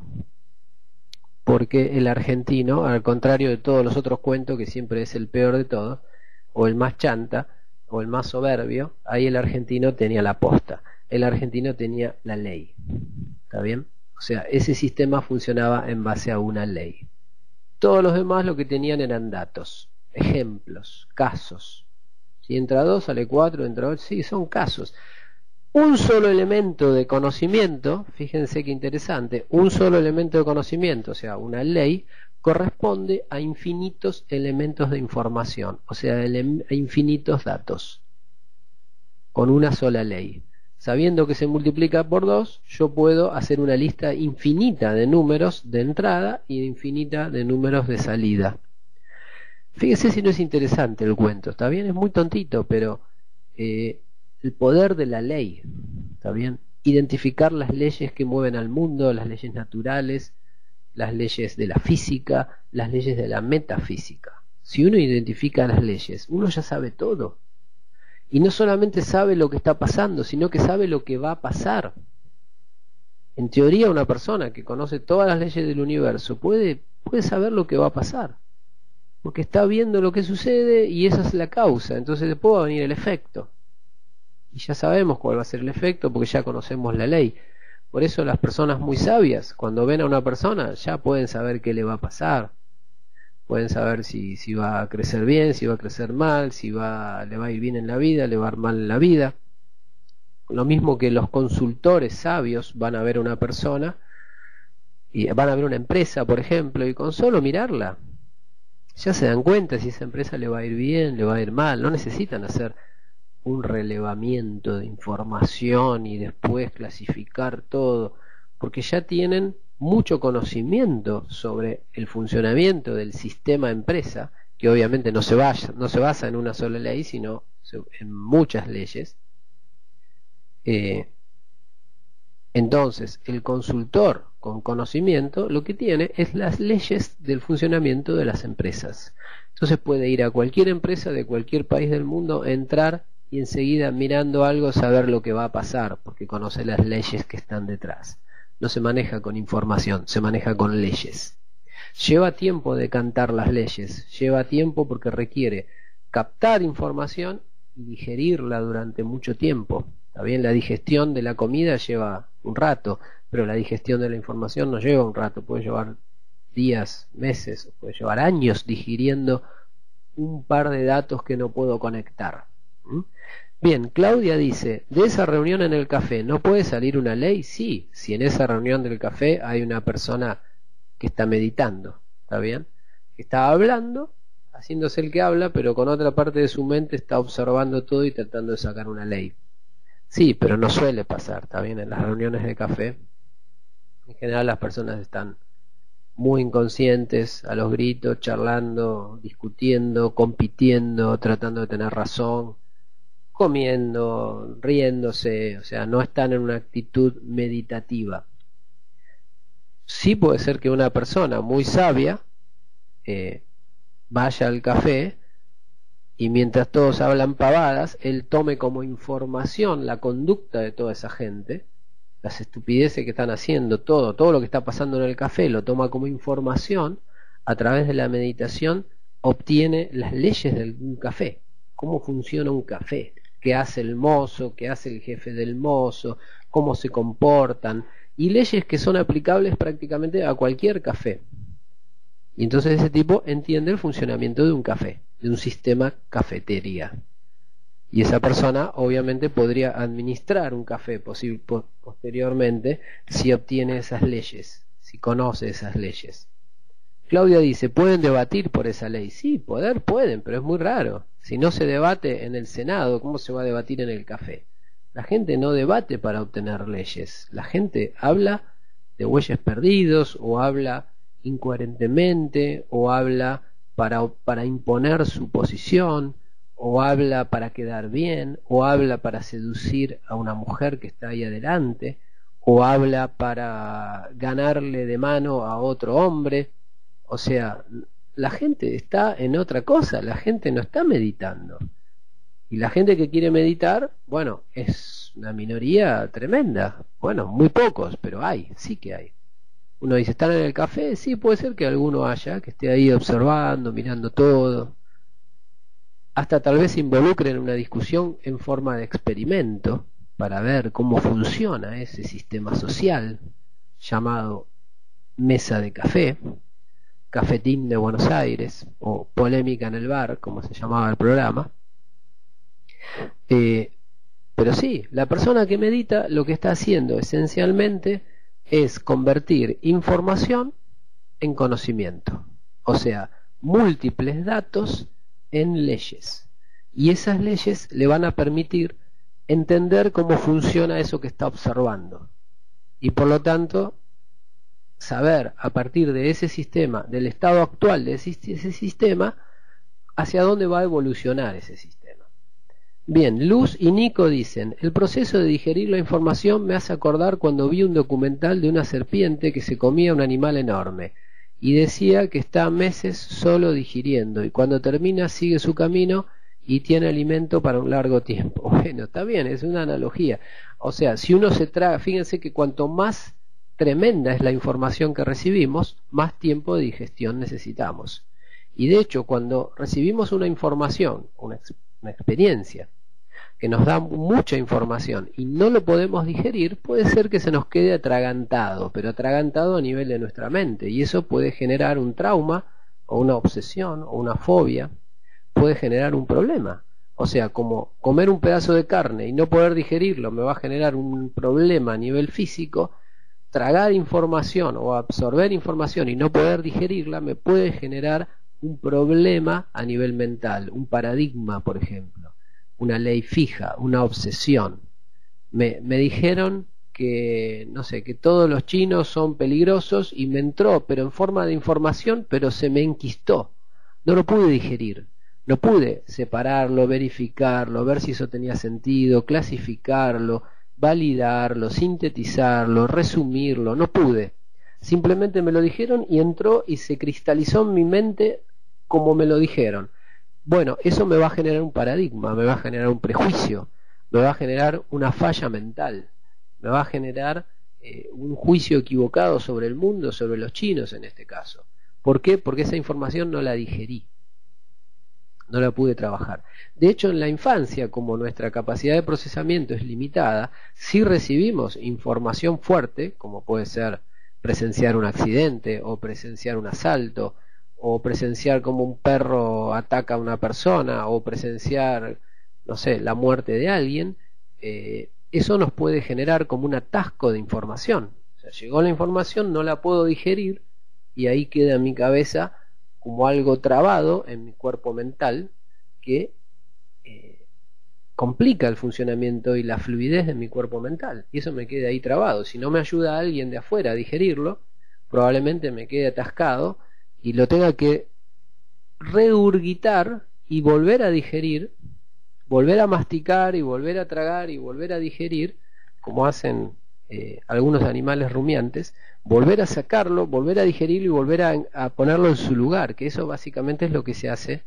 porque el argentino, al contrario de todos los otros cuentos, que siempre es el peor de todos, o el más chanta, o el más soberbio, ahí el argentino tenía la posta, el argentino tenía la ley. ¿Está bien? O sea, ese sistema funcionaba en base a una ley. Todos los demás lo que tenían eran datos, ejemplos, casos. Si entra 2, sale 4, entra 8, sí, son casos. Un solo elemento de conocimiento, fíjense qué interesante, un solo elemento de conocimiento, o sea, una ley, corresponde a infinitos elementos de información, o sea, a infinitos datos, con una sola ley. Sabiendo que se multiplica por 2, yo puedo hacer una lista infinita de números de entrada y infinita de números de salida. Fíjese si no es interesante el cuento, ¿está bien? Es muy tontito, pero el poder de la ley, ¿está bien? Identificar las leyes que mueven al mundo, las leyes naturales, las leyes de la física, las leyes de la metafísica. Si uno identifica las leyes, uno ya sabe todo. Y no solamente sabe lo que está pasando, sino que sabe lo que va a pasar. En teoría, una persona que conoce todas las leyes del universo puede saber lo que va a pasar, porque está viendo lo que sucede y esa es la causa. Entonces después va a venir el efecto. Y ya sabemos cuál va a ser el efecto porque ya conocemos la ley. Por eso las personas muy sabias, cuando ven a una persona, ya pueden saber qué le va a pasar. Pueden saber si va a crecer bien, si va a crecer mal, si le va a ir bien en la vida, le va a ir mal en la vida. Lo mismo que los consultores sabios van a ver a una persona, y van a ver una empresa, por ejemplo, y con solo mirarla, ya se dan cuenta si esa empresa le va a ir bien, le va a ir mal. No necesitan hacer un relevamiento de información y después clasificar todo, porque ya tienen mucho conocimiento sobre el funcionamiento del sistema empresa, que obviamente no se basa en una sola ley, sino en muchas leyes. Entonces, el consultor con conocimiento lo que tiene es las leyes del funcionamiento de las empresas. Entonces puede ir a cualquier empresa de cualquier país del mundo, entrar y enseguida mirando algo saber lo que va a pasar, porque conoce las leyes que están detrás. No se maneja con información, se maneja con leyes. Lleva tiempo decantar las leyes, lleva tiempo porque requiere captar información y digerirla durante mucho tiempo. Está bien, la digestión de la comida lleva un rato, pero la digestión de la información no lleva un rato, puede llevar días, meses, puede llevar años digiriendo un par de datos que no puedo conectar. Bien, Claudia dice, de esa reunión en el café, ¿no puede salir una ley? Sí, si en esa reunión del café hay una persona que está meditando, ¿está bien? Que está hablando, haciéndose el que habla, pero con otra parte de su mente está observando todo y tratando de sacar una ley. Sí, pero no suele pasar, ¿está bien? En las reuniones de café, en general las personas están muy inconscientes, a los gritos, charlando, discutiendo, compitiendo, tratando de tener razón, comiendo, riéndose, o sea, no están en una actitud meditativa. Sí puede ser que una persona muy sabia eh, vaya al café y mientras todos hablan pavadas, él tome como información la conducta de toda esa gente, las estupideces que están haciendo, todo lo que está pasando en el café, lo toma como información, a través de la meditación obtiene las leyes de un café, cómo funciona un café, qué hace el mozo, qué hace el jefe del mozo, cómo se comportan, y leyes que son aplicables prácticamente a cualquier café. Y entonces ese tipo entiende el funcionamiento de un café, de un sistema cafetería. Y esa persona obviamente podría administrar un café posteriormente si obtiene esas leyes, si conoce esas leyes. Claudia dice, ¿pueden debatir por esa ley? Sí, poder pueden, pero es muy raro. Si no se debate en el Senado, ¿cómo se va a debatir en el café? La gente no debate para obtener leyes. La gente habla de bueyes perdidos o habla incoherentemente o habla para imponer su posición o habla para quedar bien o habla para seducir a una mujer que está ahí adelante o habla para ganarle de mano a otro hombre. O sea, la gente está en otra cosa, la gente no está meditando. Y la gente que quiere meditar, bueno, es una minoría tremenda. Bueno, muy pocos, pero hay, sí que hay. Uno dice, ¿están en el café? Sí, puede ser que alguno haya, que esté ahí observando, mirando todo. Hasta tal vez se involucre en una discusión en forma de experimento para ver cómo funciona ese sistema social llamado mesa de café, cafetín de Buenos Aires o polémica en el bar, como se llamaba el programa. Pero sí, la persona que medita lo que está haciendo esencialmente es convertir información en conocimiento, o sea, múltiples datos en leyes, y esas leyes le van a permitir entender cómo funciona eso que está observando, y por lo tanto saber a partir de ese sistema, del estado actual de ese sistema, hacia dónde va a evolucionar ese sistema. Bien, Luz y Nico dicen, el proceso de digerir la información me hace acordar cuando vi un documental de una serpiente que se comía un animal enorme y decía que está meses solo digiriendo y cuando termina sigue su camino y tiene alimento para un largo tiempo. Bueno, está bien, es una analogía. O sea, si uno se traga, fíjense que cuanto más tremenda es la información que recibimos, más tiempo de digestión necesitamos. Y de hecho, cuando recibimos una información, una experiencia, que nos da mucha información y no lo podemos digerir, puede ser que se nos quede atragantado, pero atragantado a nivel de nuestra mente, y eso puede generar un trauma o una obsesión o una fobia, puede generar un problema. O sea, como comer un pedazo de carne y no poder digerirlo me va a generar un problema a nivel físico, tragar información o absorber información y no poder digerirla me puede generar un problema a nivel mental, un paradigma, por ejemplo, una ley fija, una obsesión. Me dijeron que, no sé, que todos los chinos son peligrosos y me entró, pero en forma de información, pero se me enquistó. No lo pude digerir, no pude separarlo, verificarlo, ver si eso tenía sentido, clasificarlo, validarlo, sintetizarlo, resumirlo, no pude. Simplemente me lo dijeron y entró y se cristalizó en mi mente como me lo dijeron. Bueno, eso me va a generar un paradigma, me va a generar un prejuicio, me va a generar una falla mental, me va a generar un juicio equivocado sobre el mundo, sobre los chinos en este caso. ¿Por qué? Porque esa información no la digerí, no la pude trabajar. De hecho, en la infancia, como nuestra capacidad de procesamiento es limitada, si recibimos información fuerte, como puede ser presenciar un accidente o presenciar un asalto, o presenciar como un perro ataca a una persona, o presenciar, no sé, la muerte de alguien, eso nos puede generar como un atasco de información. O sea, llegó la información, no la puedo digerir, y ahí queda en mi cabeza como algo trabado en mi cuerpo mental que complica el funcionamiento y la fluidez de mi cuerpo mental, y eso me queda ahí trabado. Si no me ayuda a alguien de afuera a digerirlo, probablemente me quede atascado y lo tenga que regurgitar y volver a digerir, volver a masticar y volver a tragar y volver a digerir, como hacen algunos animales rumiantes, volver a sacarlo, volver a digerirlo y volver a ponerlo en su lugar, que eso básicamente es lo que se hace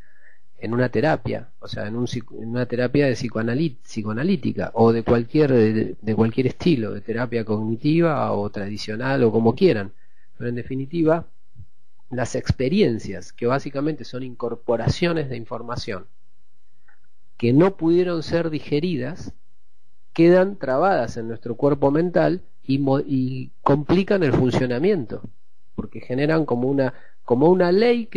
en una terapia, o sea, en una terapia de psicoanalítica o de cualquier estilo, de terapia cognitiva o tradicional o como quieran, pero en definitiva las experiencias, que básicamente son incorporaciones de información que no pudieron ser digeridas, quedan trabadas en nuestro cuerpo mental y complican el funcionamiento, porque generan como una ley,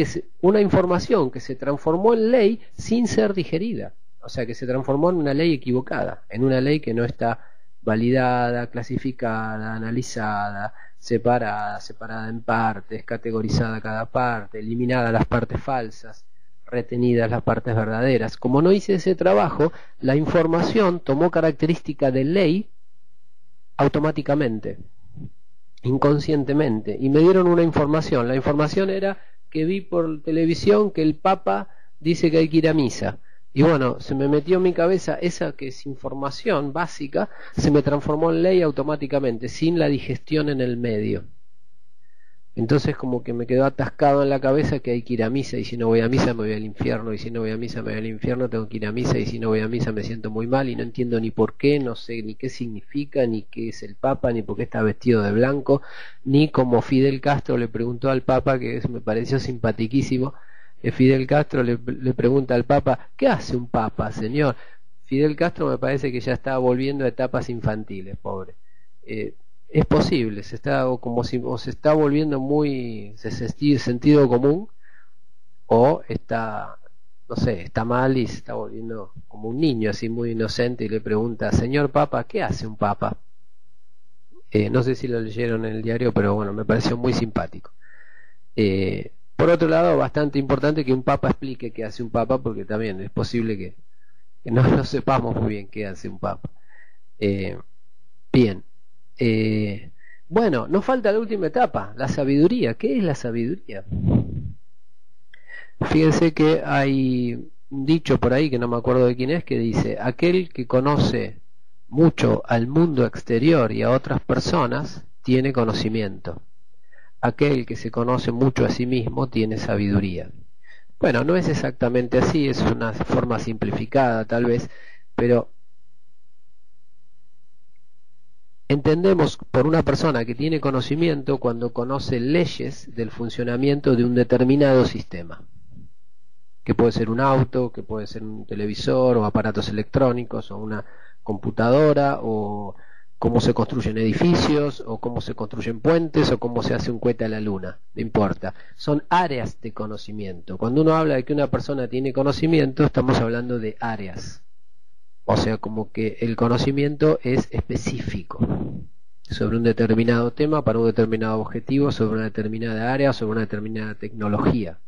una información que se transformó en ley sin ser digerida, o sea que se transformó en una ley equivocada, en una ley que no está validada, clasificada, analizada, separada en partes, categorizada cada parte, eliminada las partes falsas, retenidas las partes verdaderas. Como no hice ese trabajo, la información tomó característica de ley automáticamente, inconscientemente, y me dieron una información. La información era que vi por televisión que el Papa dice que hay que ir a misa. Y bueno, se me metió en mi cabeza esa que es información básica, se me transformó en ley automáticamente, sin la digestión en el medio. Entonces como que me quedó atascado en la cabeza que hay que ir a misa, y si no voy a misa me voy al infierno, y si no voy a misa me voy al infierno, tengo que ir a misa, y si no voy a misa me siento muy mal y no entiendo ni por qué, no sé ni qué significa, ni qué es el Papa, ni por qué está vestido de blanco, ni como Fidel Castro le preguntó al Papa, que eso me pareció simpaticísimo. Fidel Castro le pregunta al Papa: ¿qué hace un Papa, señor? Fidel Castro me parece que ya está volviendo a etapas infantiles, pobre. Es posible, se está volviendo muy de sentido común, o está, no sé, está mal y se está volviendo como un niño así muy inocente y le pregunta: señor Papa, ¿qué hace un Papa? No sé si lo leyeron en el diario, pero bueno, me pareció muy simpático. Por otro lado, bastante importante que un Papa explique qué hace un Papa, porque también es posible que no sepamos muy bien qué hace un Papa. Bien. Bueno, nos falta la última etapa, la sabiduría. ¿Qué es la sabiduría? Fíjense que hay un dicho por ahí, que no me acuerdo de quién es, que dice: aquel que conoce mucho al mundo exterior y a otras personas tiene conocimiento. Aquel que se conoce mucho a sí mismo tiene sabiduría. Bueno, no es exactamente así, es una forma simplificada tal vez, pero entendemos por una persona que tiene conocimiento cuando conoce leyes del funcionamiento de un determinado sistema, que puede ser un auto, que puede ser un televisor o aparatos electrónicos o una computadora, o cómo se construyen edificios, o cómo se construyen puentes, o cómo se hace un cohete a la luna, no importa. Son áreas de conocimiento. Cuando uno habla de que una persona tiene conocimiento, estamos hablando de áreas. O sea, como que el conocimiento es específico sobre un determinado tema, para un determinado objetivo, sobre una determinada área, sobre una determinada tecnología.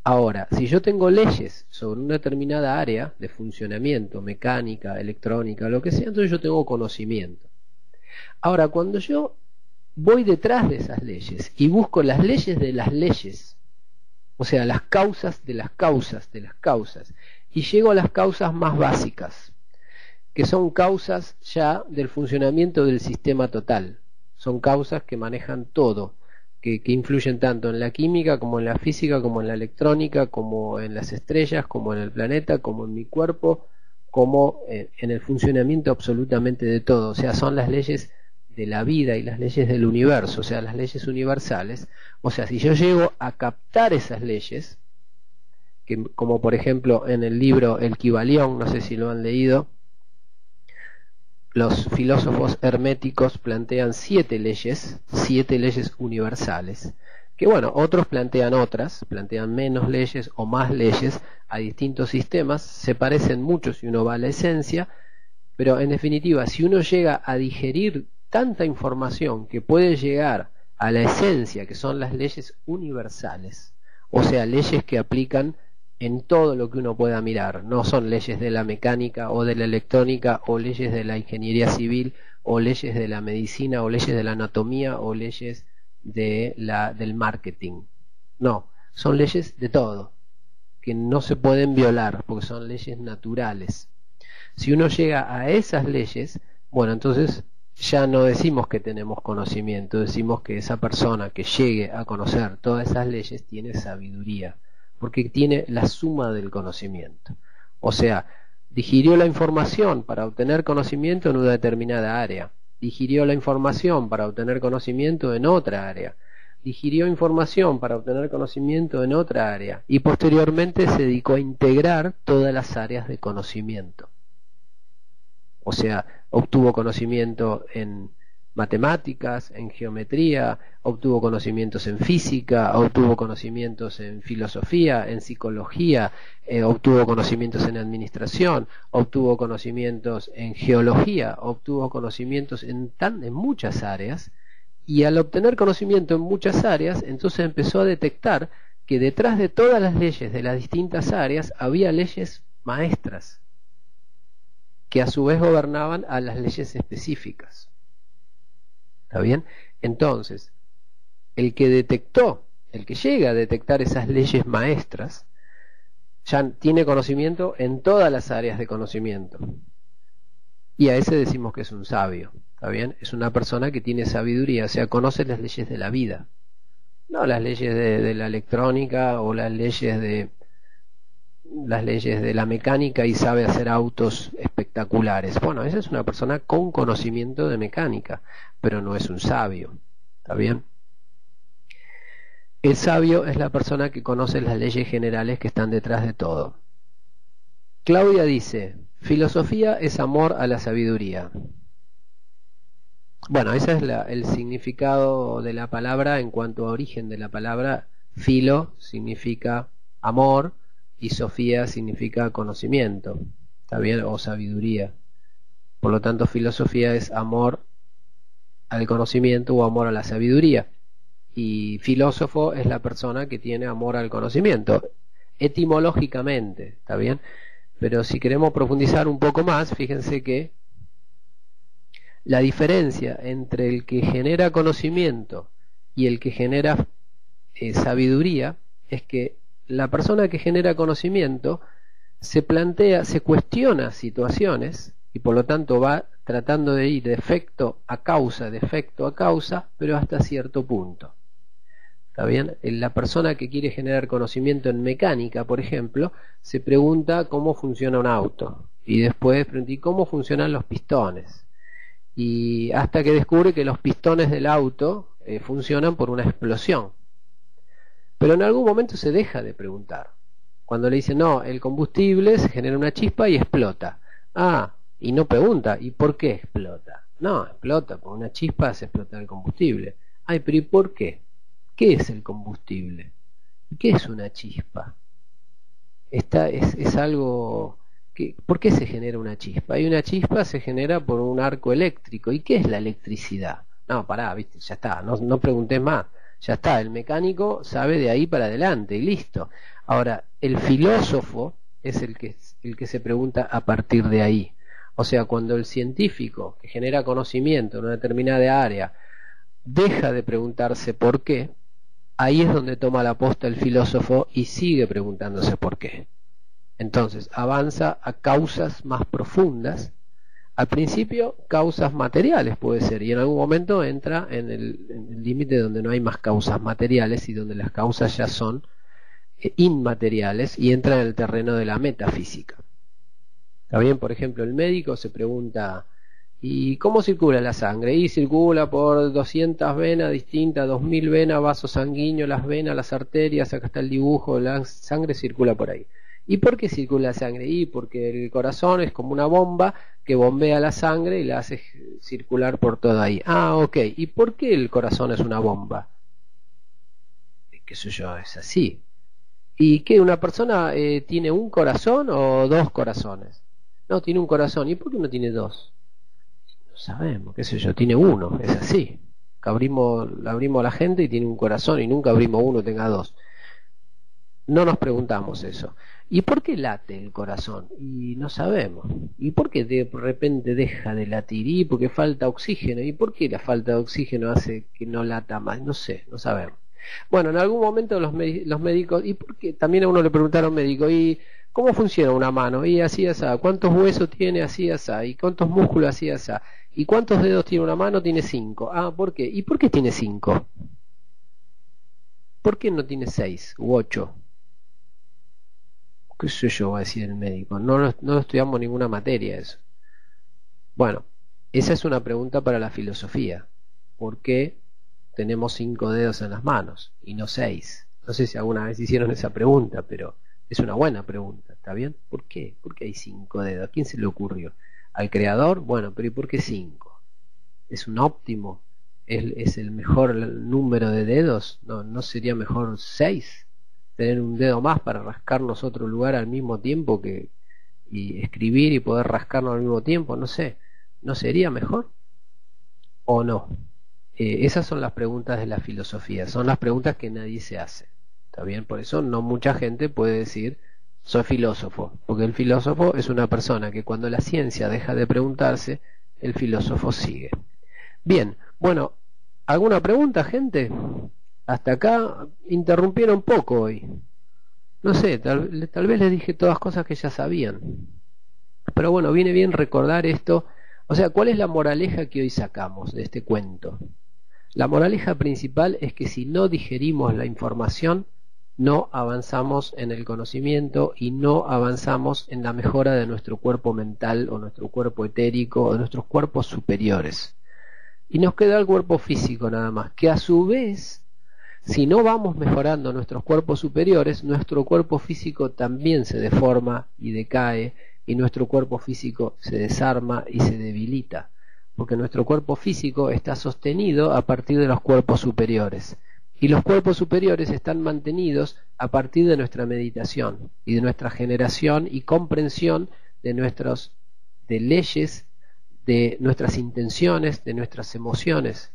Ahora, si yo tengo leyes sobre una determinada área de funcionamiento, mecánica, electrónica, lo que sea, entonces yo tengo conocimiento. Ahora, cuando yo voy detrás de esas leyes y busco las leyes de las leyes, o sea, las causas de las causas de las causas, y llego a las causas más básicas, que son causas ya del funcionamiento del sistema total, son causas que manejan todo, que influyen tanto en la química como en la física, como en la electrónica, como en las estrellas, como en el planeta, como en mi cuerpo, como en el funcionamiento absolutamente de todo. O sea, son las leyes de la vida y las leyes del universo, o sea, las leyes universales. O sea, si yo llego a captar esas leyes, que, como por ejemplo en el libro El Kybalión, no sé si lo han leído, los filósofos herméticos plantean 7 leyes universales, que bueno, otros plantean otras, plantean menos leyes o más leyes a distintos sistemas, se parecen mucho si uno va a la esencia, pero en definitiva, si uno llega a digerir tanta información que puede llegar a la esencia, que son las leyes universales, o sea, leyes que aplican en todo lo que uno pueda mirar, no son leyes de la mecánica o de la electrónica o leyes de la ingeniería civil o leyes de la medicina o leyes de la anatomía o leyes del marketing. No, son leyes de todo, que no se pueden violar porque son leyes naturales. Si uno llega a esas leyes, bueno, entonces ya no decimos que tenemos conocimiento, decimos que esa persona que llegue a conocer todas esas leyes tiene sabiduría, porque tiene la suma del conocimiento. O sea, digirió la información para obtener conocimiento en una determinada área, digirió la información para obtener conocimiento en otra área, digirió información para obtener conocimiento en otra área y posteriormente se dedicó a integrar todas las áreas de conocimiento. O sea, obtuvo conocimiento en matemáticas, en geometría, obtuvo conocimientos en física, obtuvo conocimientos en filosofía, en psicología, obtuvo conocimientos en administración, obtuvo conocimientos en geología, obtuvo conocimientos en muchas áreas, y al obtener conocimiento en muchas áreas, entonces empezó a detectar que detrás de todas las leyes de las distintas áreas había leyes maestras, que a su vez gobernaban a las leyes específicas. ¿Está bien? Entonces, el que llega a detectar esas leyes maestras, ya tiene conocimiento en todas las áreas de conocimiento. Y a ese decimos que es un sabio. ¿Está bien? Es una persona que tiene sabiduría, o sea, conoce las leyes de la vida. No las leyes de la electrónica o las leyes de la mecánica y sabe hacer autos espectaculares. Bueno, esa es una persona con conocimiento de mecánica, pero no es un sabio. ¿Está bien? El sabio es la persona que conoce las leyes generales que están detrás de todo. Claudia dice, filosofía es amor a la sabiduría. Bueno, ese es el significado de la palabra en cuanto a origen de la palabra. Filo significa amor y sofía significa conocimiento, ¿está bien? O sabiduría. Por lo tanto, filosofía es amor al conocimiento o amor a la sabiduría. Y filósofo es la persona que tiene amor al conocimiento, etimológicamente, ¿está bien? Pero si queremos profundizar un poco más, fíjense que la diferencia entre el que genera conocimiento y el que genera sabiduría es que la persona que genera conocimiento se cuestiona situaciones y por lo tanto va tratando de ir de efecto a causa, pero hasta cierto punto. ¿Está bien? La persona que quiere generar conocimiento en mecánica, por ejemplo, se pregunta cómo funciona un auto y después pregunta cómo funcionan los pistones. Y hasta que descubre que los pistones del auto funcionan por una explosión. Pero en algún momento se deja de preguntar. Cuando le dicen, no, el combustible se genera una chispa y explota. Ah, y no pregunta, ¿y por qué explota? No, explota, por una chispa se explota el combustible. Ay, pero ¿y por qué? ¿Qué es el combustible? ¿Qué es una chispa? Es algo... ¿Por qué se genera una chispa? Y una chispa se genera por un arco eléctrico. ¿Y qué es la electricidad? No, pará, viste, ya está, no preguntes más. Ya está, el mecánico sabe de ahí para adelante y listo. Ahora, el filósofo es el que se pregunta a partir de ahí. O sea, cuando el científico que genera conocimiento en una determinada área deja de preguntarse por qué, ahí es donde toma la posta el filósofo y sigue preguntándose por qué. Entonces avanza a causas más profundas. Al principio causas materiales puede ser, y en algún momento entra en el límite donde no hay más causas materiales y donde las causas ya son inmateriales y entra en el terreno de la metafísica. ¿Está bien? Por ejemplo, el médico se pregunta, ¿y cómo circula la sangre? Y circula por 200 venas distintas, 2000 venas, vasos sanguíneos, las venas, las arterias, acá está el dibujo, la sangre circula por ahí. ¿Y por qué circula la sangre? Y porque el corazón es como una bomba que bombea la sangre y la hace circular por todo ahí. Ah, ok. ¿Y por qué el corazón es una bomba? ¿Qué sé yo? Es así. ¿Y qué? ¿Una persona tiene un corazón o dos corazones? No, tiene un corazón. ¿Y por qué no tiene dos? No sabemos, qué sé yo, tiene uno. Es así. Abrimos a la gente y tiene un corazón y nunca abrimos uno, tenga dos. no nos preguntamos eso. ¿Y por qué late el corazón? Y no sabemos. ¿Y por qué de repente deja de latir? ¿Y porque falta oxígeno? ¿Y por qué la falta de oxígeno hace que no lata más? No sé, no sabemos. Bueno, en algún momento los médicos, ¿y por qué? También a uno le preguntaron médico, ¿y cómo funciona una mano? Y así, así, ¿cuántos huesos tiene así, así? ¿Y cuántos músculos así, así? ¿Y cuántos dedos tiene una mano? Tiene 5. Ah, ¿por qué? ¿Y por qué tiene 5? ¿Por qué no tiene 6 u 8? ¿Qué sé yo? Va a decir el médico. No estudiamos ninguna materia eso. Bueno, esa es una pregunta para la filosofía. ¿Por qué tenemos 5 dedos en las manos y no 6? No sé si alguna vez hicieron esa pregunta, pero es una buena pregunta, ¿está bien? ¿Por qué? ¿Por qué hay 5 dedos? ¿A quién se le ocurrió? ¿Al creador? Bueno, pero ¿y por qué 5? ¿Es un óptimo? ¿Es el mejor número de dedos? ¿No sería mejor 6? Tener un dedo más para rascarnos otro lugar al mismo tiempo que y escribir y poder rascarnos al mismo tiempo, no sé, ¿no sería mejor o no? Esas son las preguntas de la filosofía, son las preguntas que nadie se hace, ¿está bien? Por eso no mucha gente puede decir soy filósofo, porque el filósofo es una persona que cuando la ciencia deja de preguntarse, el filósofo sigue. Bien, bueno, ¿alguna pregunta, gente? Hasta acá interrumpieron poco hoy. No sé, tal vez les dije todas cosas que ya sabían. Pero bueno, viene bien recordar esto. O sea, ¿cuál es la moraleja que hoy sacamos de este cuento? La moraleja principal es que si no digerimos la información, no avanzamos en el conocimiento y no avanzamos en la mejora de nuestro cuerpo mental o nuestro cuerpo etérico o nuestros cuerpos superiores. Y nos queda el cuerpo físico nada más, que a su vez, si no vamos mejorando nuestros cuerpos superiores, nuestro cuerpo físico también se deforma y decae, y nuestro cuerpo físico se desarma y se debilita, porque nuestro cuerpo físico está sostenido a partir de los cuerpos superiores, y los cuerpos superiores están mantenidos a partir de nuestra meditación y de nuestra generación y comprensión de leyes, de nuestras intenciones, de nuestras emociones.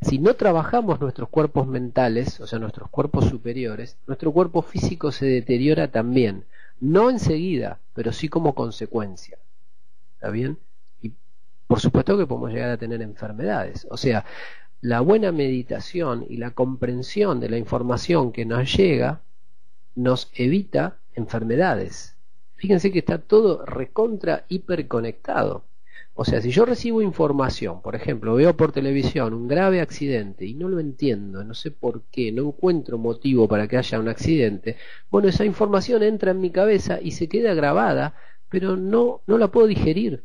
Si no trabajamos nuestros cuerpos mentales, o sea, nuestros cuerpos superiores, nuestro cuerpo físico se deteriora también, no enseguida, pero sí como consecuencia. ¿Está bien? Y por supuesto que podemos llegar a tener enfermedades. O sea, la buena meditación y la comprensión de la información que nos llega nos evita enfermedades. Fíjense que está todo recontra hiperconectado. O sea, si yo recibo información, por ejemplo, veo por televisión un grave accidente y no lo entiendo, no sé por qué, no encuentro motivo para que haya un accidente, bueno, esa información entra en mi cabeza y se queda grabada, pero no la puedo digerir,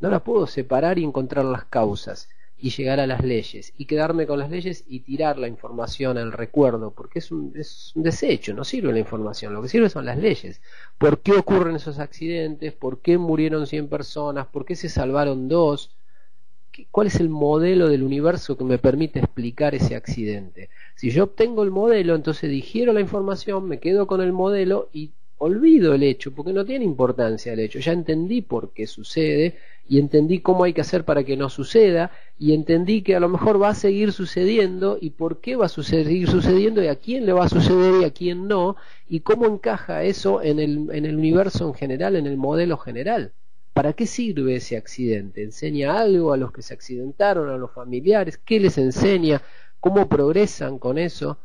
no la puedo separar y encontrar las causas y llegar a las leyes y quedarme con las leyes y tirar la información al recuerdo, porque es un desecho, no sirve la información, lo que sirve son las leyes. ¿Por qué ocurren esos accidentes? ¿Por qué murieron 100 personas? ¿Por qué se salvaron 2? ¿Cuál es el modelo del universo que me permite explicar ese accidente? Si yo obtengo el modelo, entonces digiero la información, me quedo con el modelo y olvido el hecho, porque no tiene importancia el hecho. Ya entendí por qué sucede y entendí cómo hay que hacer para que no suceda y entendí que a lo mejor va a seguir sucediendo y por qué va a seguir sucediendo y a quién le va a suceder y a quién no y cómo encaja eso en el universo en general, en el modelo general. ¿Para qué sirve ese accidente? ¿Enseña algo a los que se accidentaron, a los familiares? ¿Qué les enseña? ¿Cómo progresan con eso?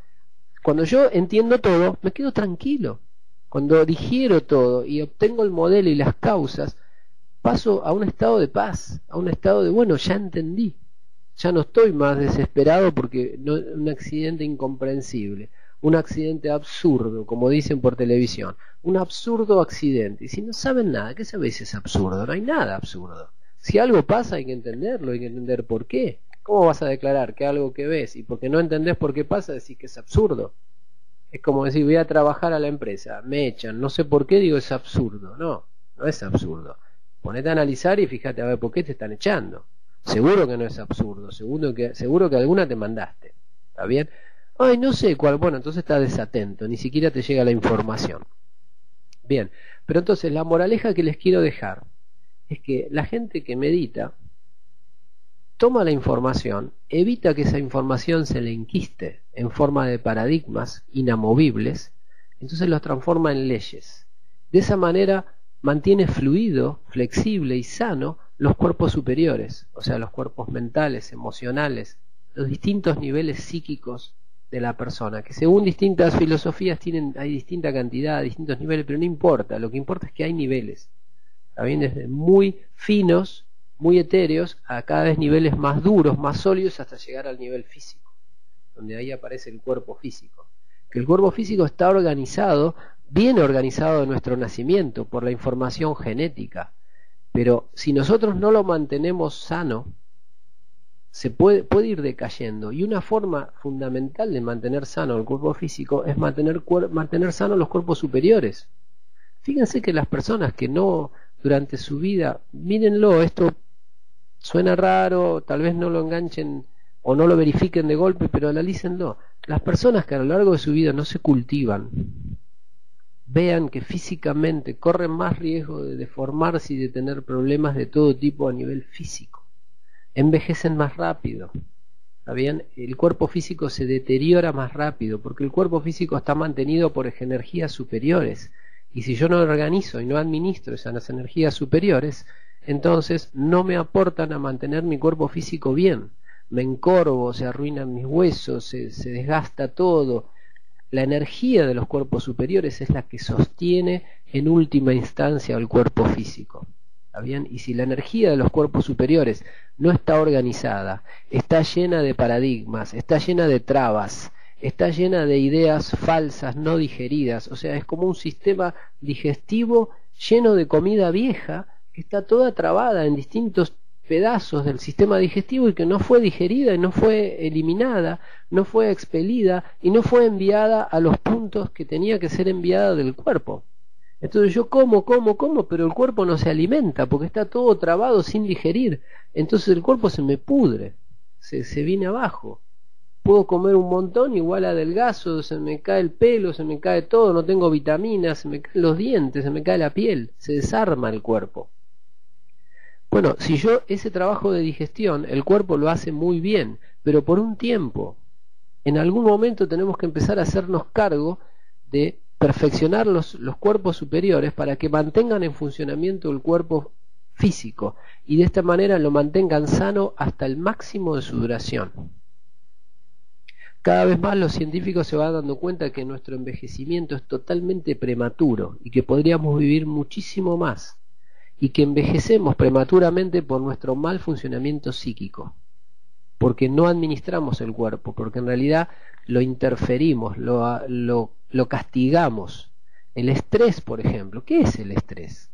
Cuando yo entiendo todo, me quedo tranquilo. Cuando digiero todo y obtengo el modelo y las causas, paso a un estado de paz, a un estado de, bueno, ya entendí, ya no estoy más desesperado porque un accidente incomprensible, un accidente absurdo, como dicen por televisión, un absurdo accidente. Y si no saben nada, ¿qué sabéis si es absurdo? No hay nada absurdo. Si algo pasa hay que entenderlo, hay que entender por qué. ¿Cómo vas a declarar que algo que ves y porque no entendés por qué pasa decís que es absurdo? Es como decir, voy a trabajar a la empresa, me echan, no sé por qué, digo es absurdo. No es absurdo. Ponete a analizar y fíjate a ver por qué te están echando. Seguro que no es absurdo, seguro que alguna te mandaste. ¿Está bien? Ay, no sé cuál. Bueno, entonces estás desatento, ni siquiera te llega la información. Bien, pero entonces la moraleja que les quiero dejar es que la gente que medita toma la información, evita que esa información se le enquiste en forma de paradigmas inamovibles entonces los transforma en leyes. De esa manera mantiene fluido, flexible y sano los cuerpos superiores, o sea, los cuerpos mentales, emocionales, los distintos niveles psíquicos de la persona, que según distintas filosofías hay distinta cantidad, distintos niveles, pero no importa, lo que importa es que hay niveles, ¿está bien? Desde muy finos, muy etéreos, a cada vez niveles más duros, más sólidos, hasta llegar al nivel físico, donde ahí aparece el cuerpo físico. Que el cuerpo físico está organizado, bien organizado de nuestro nacimiento, por la información genética, pero si nosotros no lo mantenemos sano, se puede ir decayendo, y una forma fundamental de mantener sano el cuerpo físico es mantener sanos los cuerpos superiores. Fíjense que las personas que no, durante su vida, mírenlo, esto suena raro, tal vez no lo enganchen o no lo verifiquen de golpe, pero analícenlo. Las personas que a lo largo de su vida no se cultivan, vean que físicamente corren más riesgo de deformarse y de tener problemas de todo tipo a nivel físico. Envejecen más rápido, ¿está bien? El cuerpo físico se deteriora más rápido, porque el cuerpo físico está mantenido por energías superiores, y si yo no organizo y no administro esas energías superiores, entonces no me aportan a mantener mi cuerpo físico bien. Me encorvo, se arruinan mis huesos, se desgasta todo. La energía de los cuerpos superiores es la que sostiene en última instancia al cuerpo físico, ¿está bien? Y si la energía de los cuerpos superiores no está organizada, está llena de paradigmas, está llena de trabas, está llena de ideas falsas, no digeridas, o sea, es como un sistema digestivo lleno de comida vieja que está toda trabada en distintos pedazos del sistema digestivo y que no fue digerida y no fue eliminada, no fue expelida y no fue enviada a los puntos que tenía que ser enviada del cuerpo. Entonces yo como, pero el cuerpo no se alimenta porque está todo trabado sin digerir. Entonces el cuerpo se me pudre, se viene abajo. Puedo comer un montón, igual adelgazo, se me cae el pelo, se me cae todo, no tengo vitaminas, se me caen los dientes, se me cae la piel, se desarma el cuerpo. Bueno, si yo ese trabajo de digestión, el cuerpo lo hace muy bien, pero por un tiempo. En algún momento tenemos que empezar a hacernos cargo de perfeccionar los cuerpos superiores para que mantengan en funcionamiento el cuerpo físico y de esta manera lo mantengan sano hasta el máximo de su duración. Cada vez más los científicos se van dando cuenta que nuestro envejecimiento es totalmente prematuro y que podríamos vivir muchísimo más, y que envejecemos prematuramente por nuestro mal funcionamiento psíquico, porque no administramos el cuerpo, porque en realidad lo interferimos, lo castigamos. El estrés, por ejemplo, ¿qué es el estrés?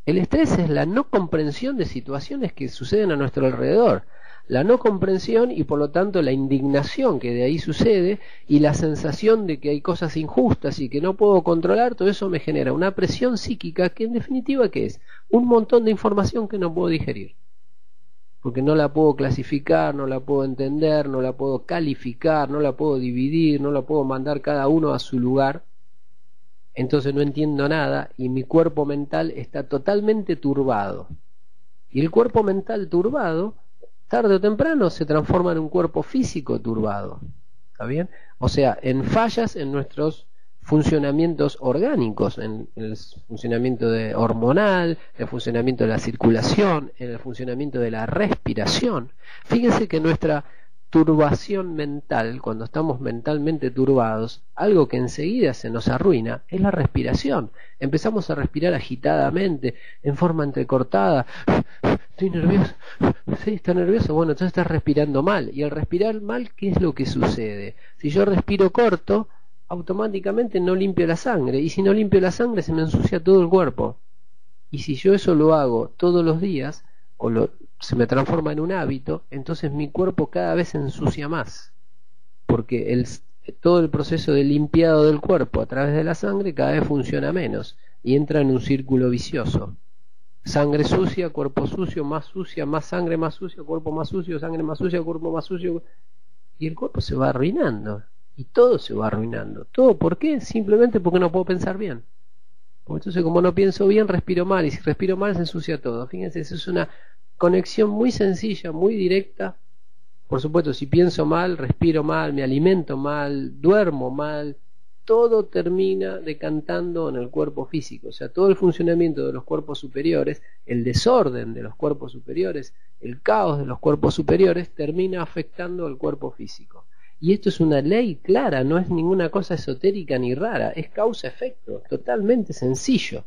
El estrés es la no comprensión de situaciones que suceden a nuestro alrededor, la no comprensión y por lo tanto la indignación que de ahí sucede y la sensación de que hay cosas injustas y que no puedo controlar. Todo eso me genera una presión psíquica que en definitiva ¿qué es? Un montón de información que no puedo digerir, porque no la puedo clasificar, no la puedo entender, no la puedo calificar, no la puedo dividir, no la puedo mandar cada uno a su lugar. Entonces no entiendo nada y mi cuerpo mental está totalmente turbado, y el cuerpo mental turbado tarde o temprano se transforma en un cuerpo físico turbado, ¿está bien? O sea, en fallas en nuestros funcionamientos orgánicos, en el funcionamiento hormonal, en el funcionamiento de la circulación, en el funcionamiento de la respiración. Fíjense que nuestra turbación mental, cuando estamos mentalmente turbados, algo que enseguida se nos arruina es la respiración. Empezamos a respirar agitadamente, en forma entrecortada. Estoy nervioso. ¿Sí? ¿Está nervioso? Bueno, entonces estás respirando mal. Y al respirar mal, ¿qué es lo que sucede? Si yo respiro corto, automáticamente no limpio la sangre. Y si no limpio la sangre, se me ensucia todo el cuerpo. Y si yo eso lo hago todos los días, se me transforma en un hábito, entonces mi cuerpo cada vez se ensucia más. Porque todo el proceso de limpiado del cuerpo a través de la sangre cada vez funciona menos. Y entra en un círculo vicioso. Sangre sucia, cuerpo sucio, más sangre más sucia, cuerpo más sucio, sangre más sucia, cuerpo más sucio, y el cuerpo se va arruinando, y todo se va arruinando. ¿Todo por qué? Simplemente porque no puedo pensar bien. Porque entonces como no pienso bien, respiro mal, y si respiro mal se ensucia todo. Fíjense, eso es una conexión muy sencilla, muy directa. Por supuesto, si pienso mal, respiro mal, me alimento mal, duermo mal, todo termina decantando en el cuerpo físico. O sea, todo el funcionamiento de los cuerpos superiores, el desorden de los cuerpos superiores, el caos de los cuerpos superiores termina afectando al cuerpo físico. Y esto es una ley clara, no es ninguna cosa esotérica ni rara, es causa-efecto, totalmente sencillo.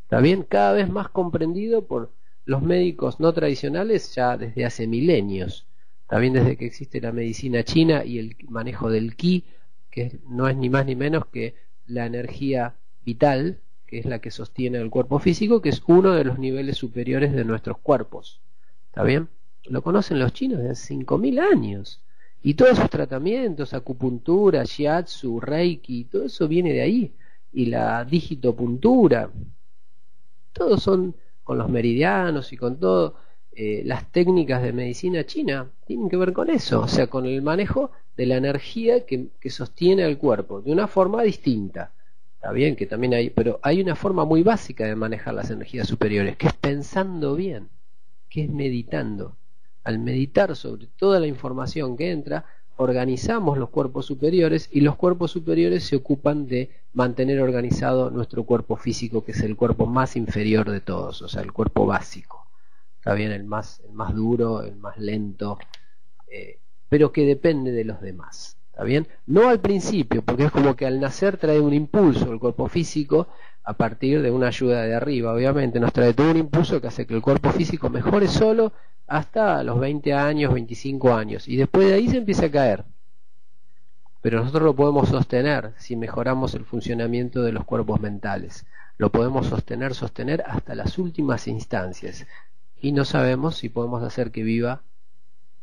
¿Está bien? Cada vez más comprendido por los médicos no tradicionales ya desde hace milenios. Está bien, desde que existe la medicina china y el manejo del ki, que no es ni más ni menos que la energía vital, que es la que sostiene el cuerpo físico, que es uno de los niveles superiores de nuestros cuerpos. ¿Está bien? Lo conocen los chinos desde hace 5000 años. Y todos sus tratamientos, acupuntura, shiatsu, reiki, todo eso viene de ahí. Y la digitopuntura, todos son con los meridianos y con todo. Las técnicas de medicina china tienen que ver con eso, o sea, con el manejo de la energía que sostiene al cuerpo, de una forma distinta. Está bien que también hay, pero hay una forma muy básica de manejar las energías superiores, que es pensando bien, que es meditando. Al meditar sobre toda la información que entra, organizamos los cuerpos superiores y los cuerpos superiores se ocupan de mantener organizado nuestro cuerpo físico, que es el cuerpo más inferior de todos, o sea, el cuerpo básico. Está bien, el más duro, el más lento, pero que depende de los demás. ¿Está bien? No al principio, porque es como que al nacer trae un impulso el cuerpo físico a partir de una ayuda de arriba. Obviamente nos trae todo un impulso que hace que el cuerpo físico mejore solo hasta los 20 años, 25 años. Y después de ahí se empieza a caer. Pero nosotros lo podemos sostener si mejoramos el funcionamiento de los cuerpos mentales. Lo podemos sostener hasta las últimas instancias. Y no sabemos si podemos hacer que viva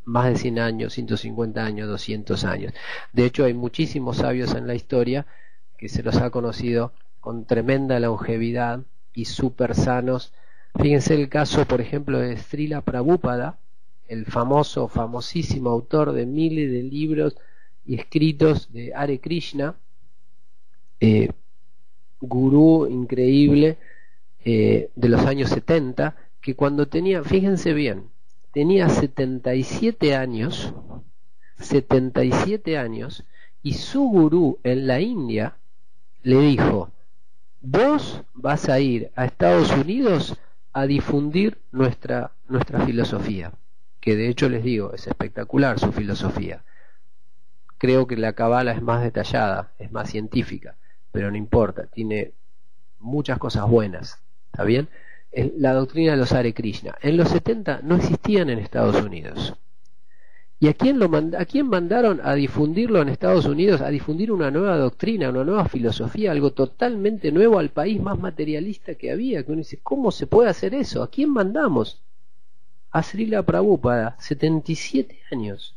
más de 100 años, 150 años, 200 años. De hecho, hay muchísimos sabios en la historia que se los ha conocido con tremenda longevidad y súper sanos. Fíjense el caso, por ejemplo, de Srila Prabhupada, el famosísimo autor de miles de libros y escritos de Hare Krishna, gurú increíble de los años 70, que cuando tenía, fíjense bien, tenía 77 años, y su gurú en la India le dijo: vos vas a ir a Estados Unidos a difundir nuestra filosofía, que de hecho les digo, es espectacular su filosofía. Creo que la Kabbalah es más detallada, es más científica, pero no importa, tiene muchas cosas buenas, ¿está bien? La doctrina de los Hare Krishna en los 70 no existían en Estados Unidos. ¿Y a quién mandaron a difundirlo en Estados Unidos? A difundir una nueva doctrina, una nueva filosofía, algo totalmente nuevo al país más materialista que había. Que uno dice, ¿cómo se puede hacer eso? ¿A quién mandamos? A Srila Prabhupada, 77 años.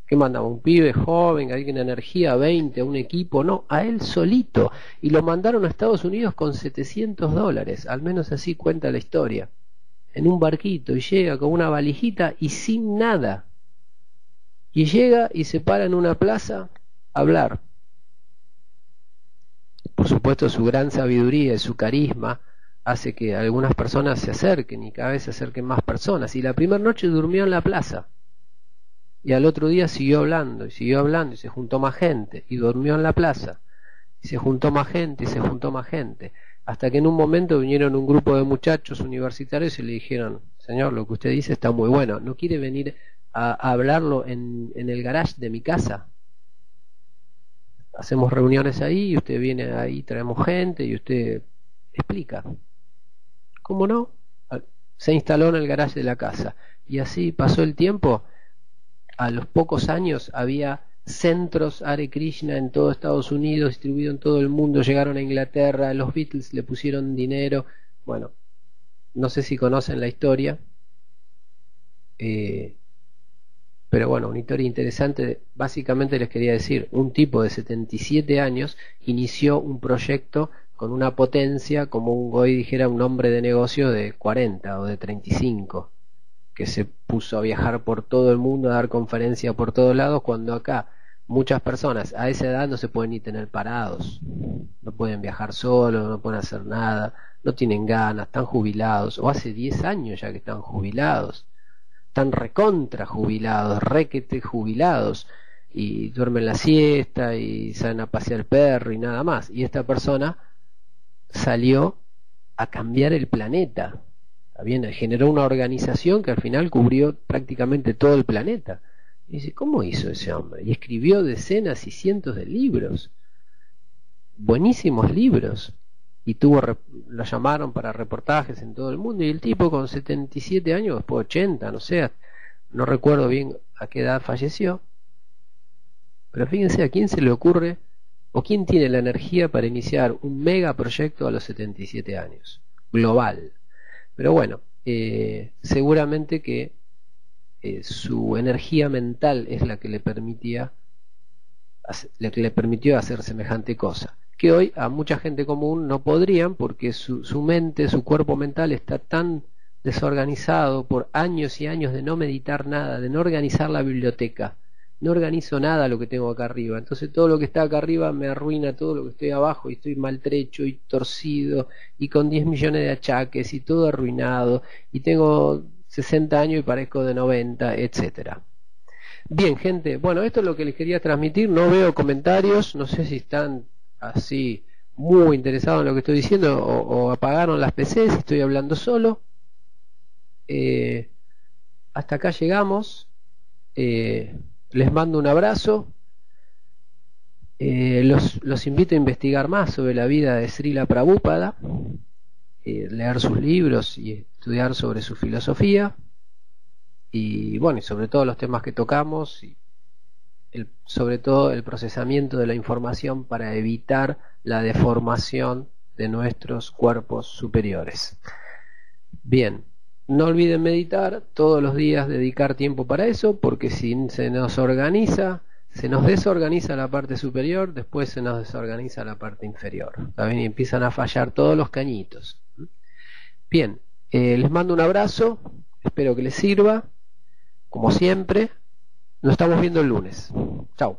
¿Qué mandaba? ¿Un pibe joven, alguien de energía, 20, un equipo? No, a él solito. Y lo mandaron a Estados Unidos con $700, al menos así cuenta la historia. En un barquito, y llega con una valijita y sin nada. Y llega y se para en una plaza a hablar. Por supuesto, su gran sabiduría y su carisma hace que algunas personas se acerquen y cada vez se acerquen más personas. Y la primera noche durmió en la plaza. Y al otro día siguió hablando, y siguió hablando, y se juntó más gente, y durmió en la plaza, y se juntó más gente, y se juntó más gente, hasta que en un momento vinieron un grupo de muchachos universitarios y le dijeron: señor, lo que usted dice está muy bueno, ¿no quiere venir a hablarlo en el garage de mi casa? Hacemos reuniones ahí, y usted viene ahí, traemos gente, y usted explica. ¿Cómo no? Se instaló en el garage de la casa, y así pasó el tiempo. A los pocos años había centros Hare Krishna en todo Estados Unidos, distribuido en todo el mundo, llegaron a Inglaterra, los Beatles le pusieron dinero. Bueno, no sé si conocen la historia, pero bueno, una historia interesante. Básicamente les quería decir, un tipo de 77 años inició un proyecto con una potencia, como hoy dijera un hombre de negocio de 40 o de 35, que se puso a viajar por todo el mundo, a dar conferencias por todos lados, cuando acá muchas personas a esa edad no se pueden ni tener parados, no pueden viajar solos, no pueden hacer nada, no tienen ganas, están jubilados, o hace 10 años ya que están jubilados, están recontra jubilados, requete jubilados, y duermen la siesta y salen a pasear el perro y nada más. Y esta persona salió a cambiar el planeta. ¿Está bien? Generó una organización que al final cubrió prácticamente todo el planeta. Y dice, ¿cómo hizo ese hombre? Y escribió decenas y cientos de libros, buenísimos libros, y lo llamaron para reportajes en todo el mundo, y el tipo con 77 años, después 80, no sé, no recuerdo bien a qué edad falleció, pero fíjense a quién se le ocurre o quién tiene la energía para iniciar un megaproyecto a los 77 años, global. Pero bueno, seguramente que su energía mental es la que le permitió hacer semejante cosa, que hoy a mucha gente común no podrían, porque su mente, su cuerpo mental está tan desorganizado por años y años de no meditar nada, de no organizar la biblioteca. No organizo nada lo que tengo acá arriba, entonces todo lo que está acá arriba me arruina todo lo que estoy abajo, y estoy maltrecho y torcido y con 10 millones de achaques y todo arruinado, y tengo 60 años y parezco de 90, etcétera. Bien, gente, bueno, esto es lo que les quería transmitir. No veo comentarios, no sé si están así muy interesados en lo que estoy diciendo o apagaron las PCs, estoy hablando solo. Hasta acá llegamos. Les mando un abrazo. Los invito a investigar más sobre la vida de Srila Prabhupada, leer sus libros y estudiar sobre su filosofía, y bueno, y sobre todo los temas que tocamos, y sobre todo el procesamiento de la información para evitar la deformación de nuestros cuerpos superiores. Bien, no olviden meditar todos los días, dedicar tiempo para eso, porque si se nos desorganiza la parte superior, después se nos desorganiza la parte inferior. También empiezan a fallar todos los cañitos. Bien, les mando un abrazo, espero que les sirva. Como siempre, nos estamos viendo el lunes. Chao.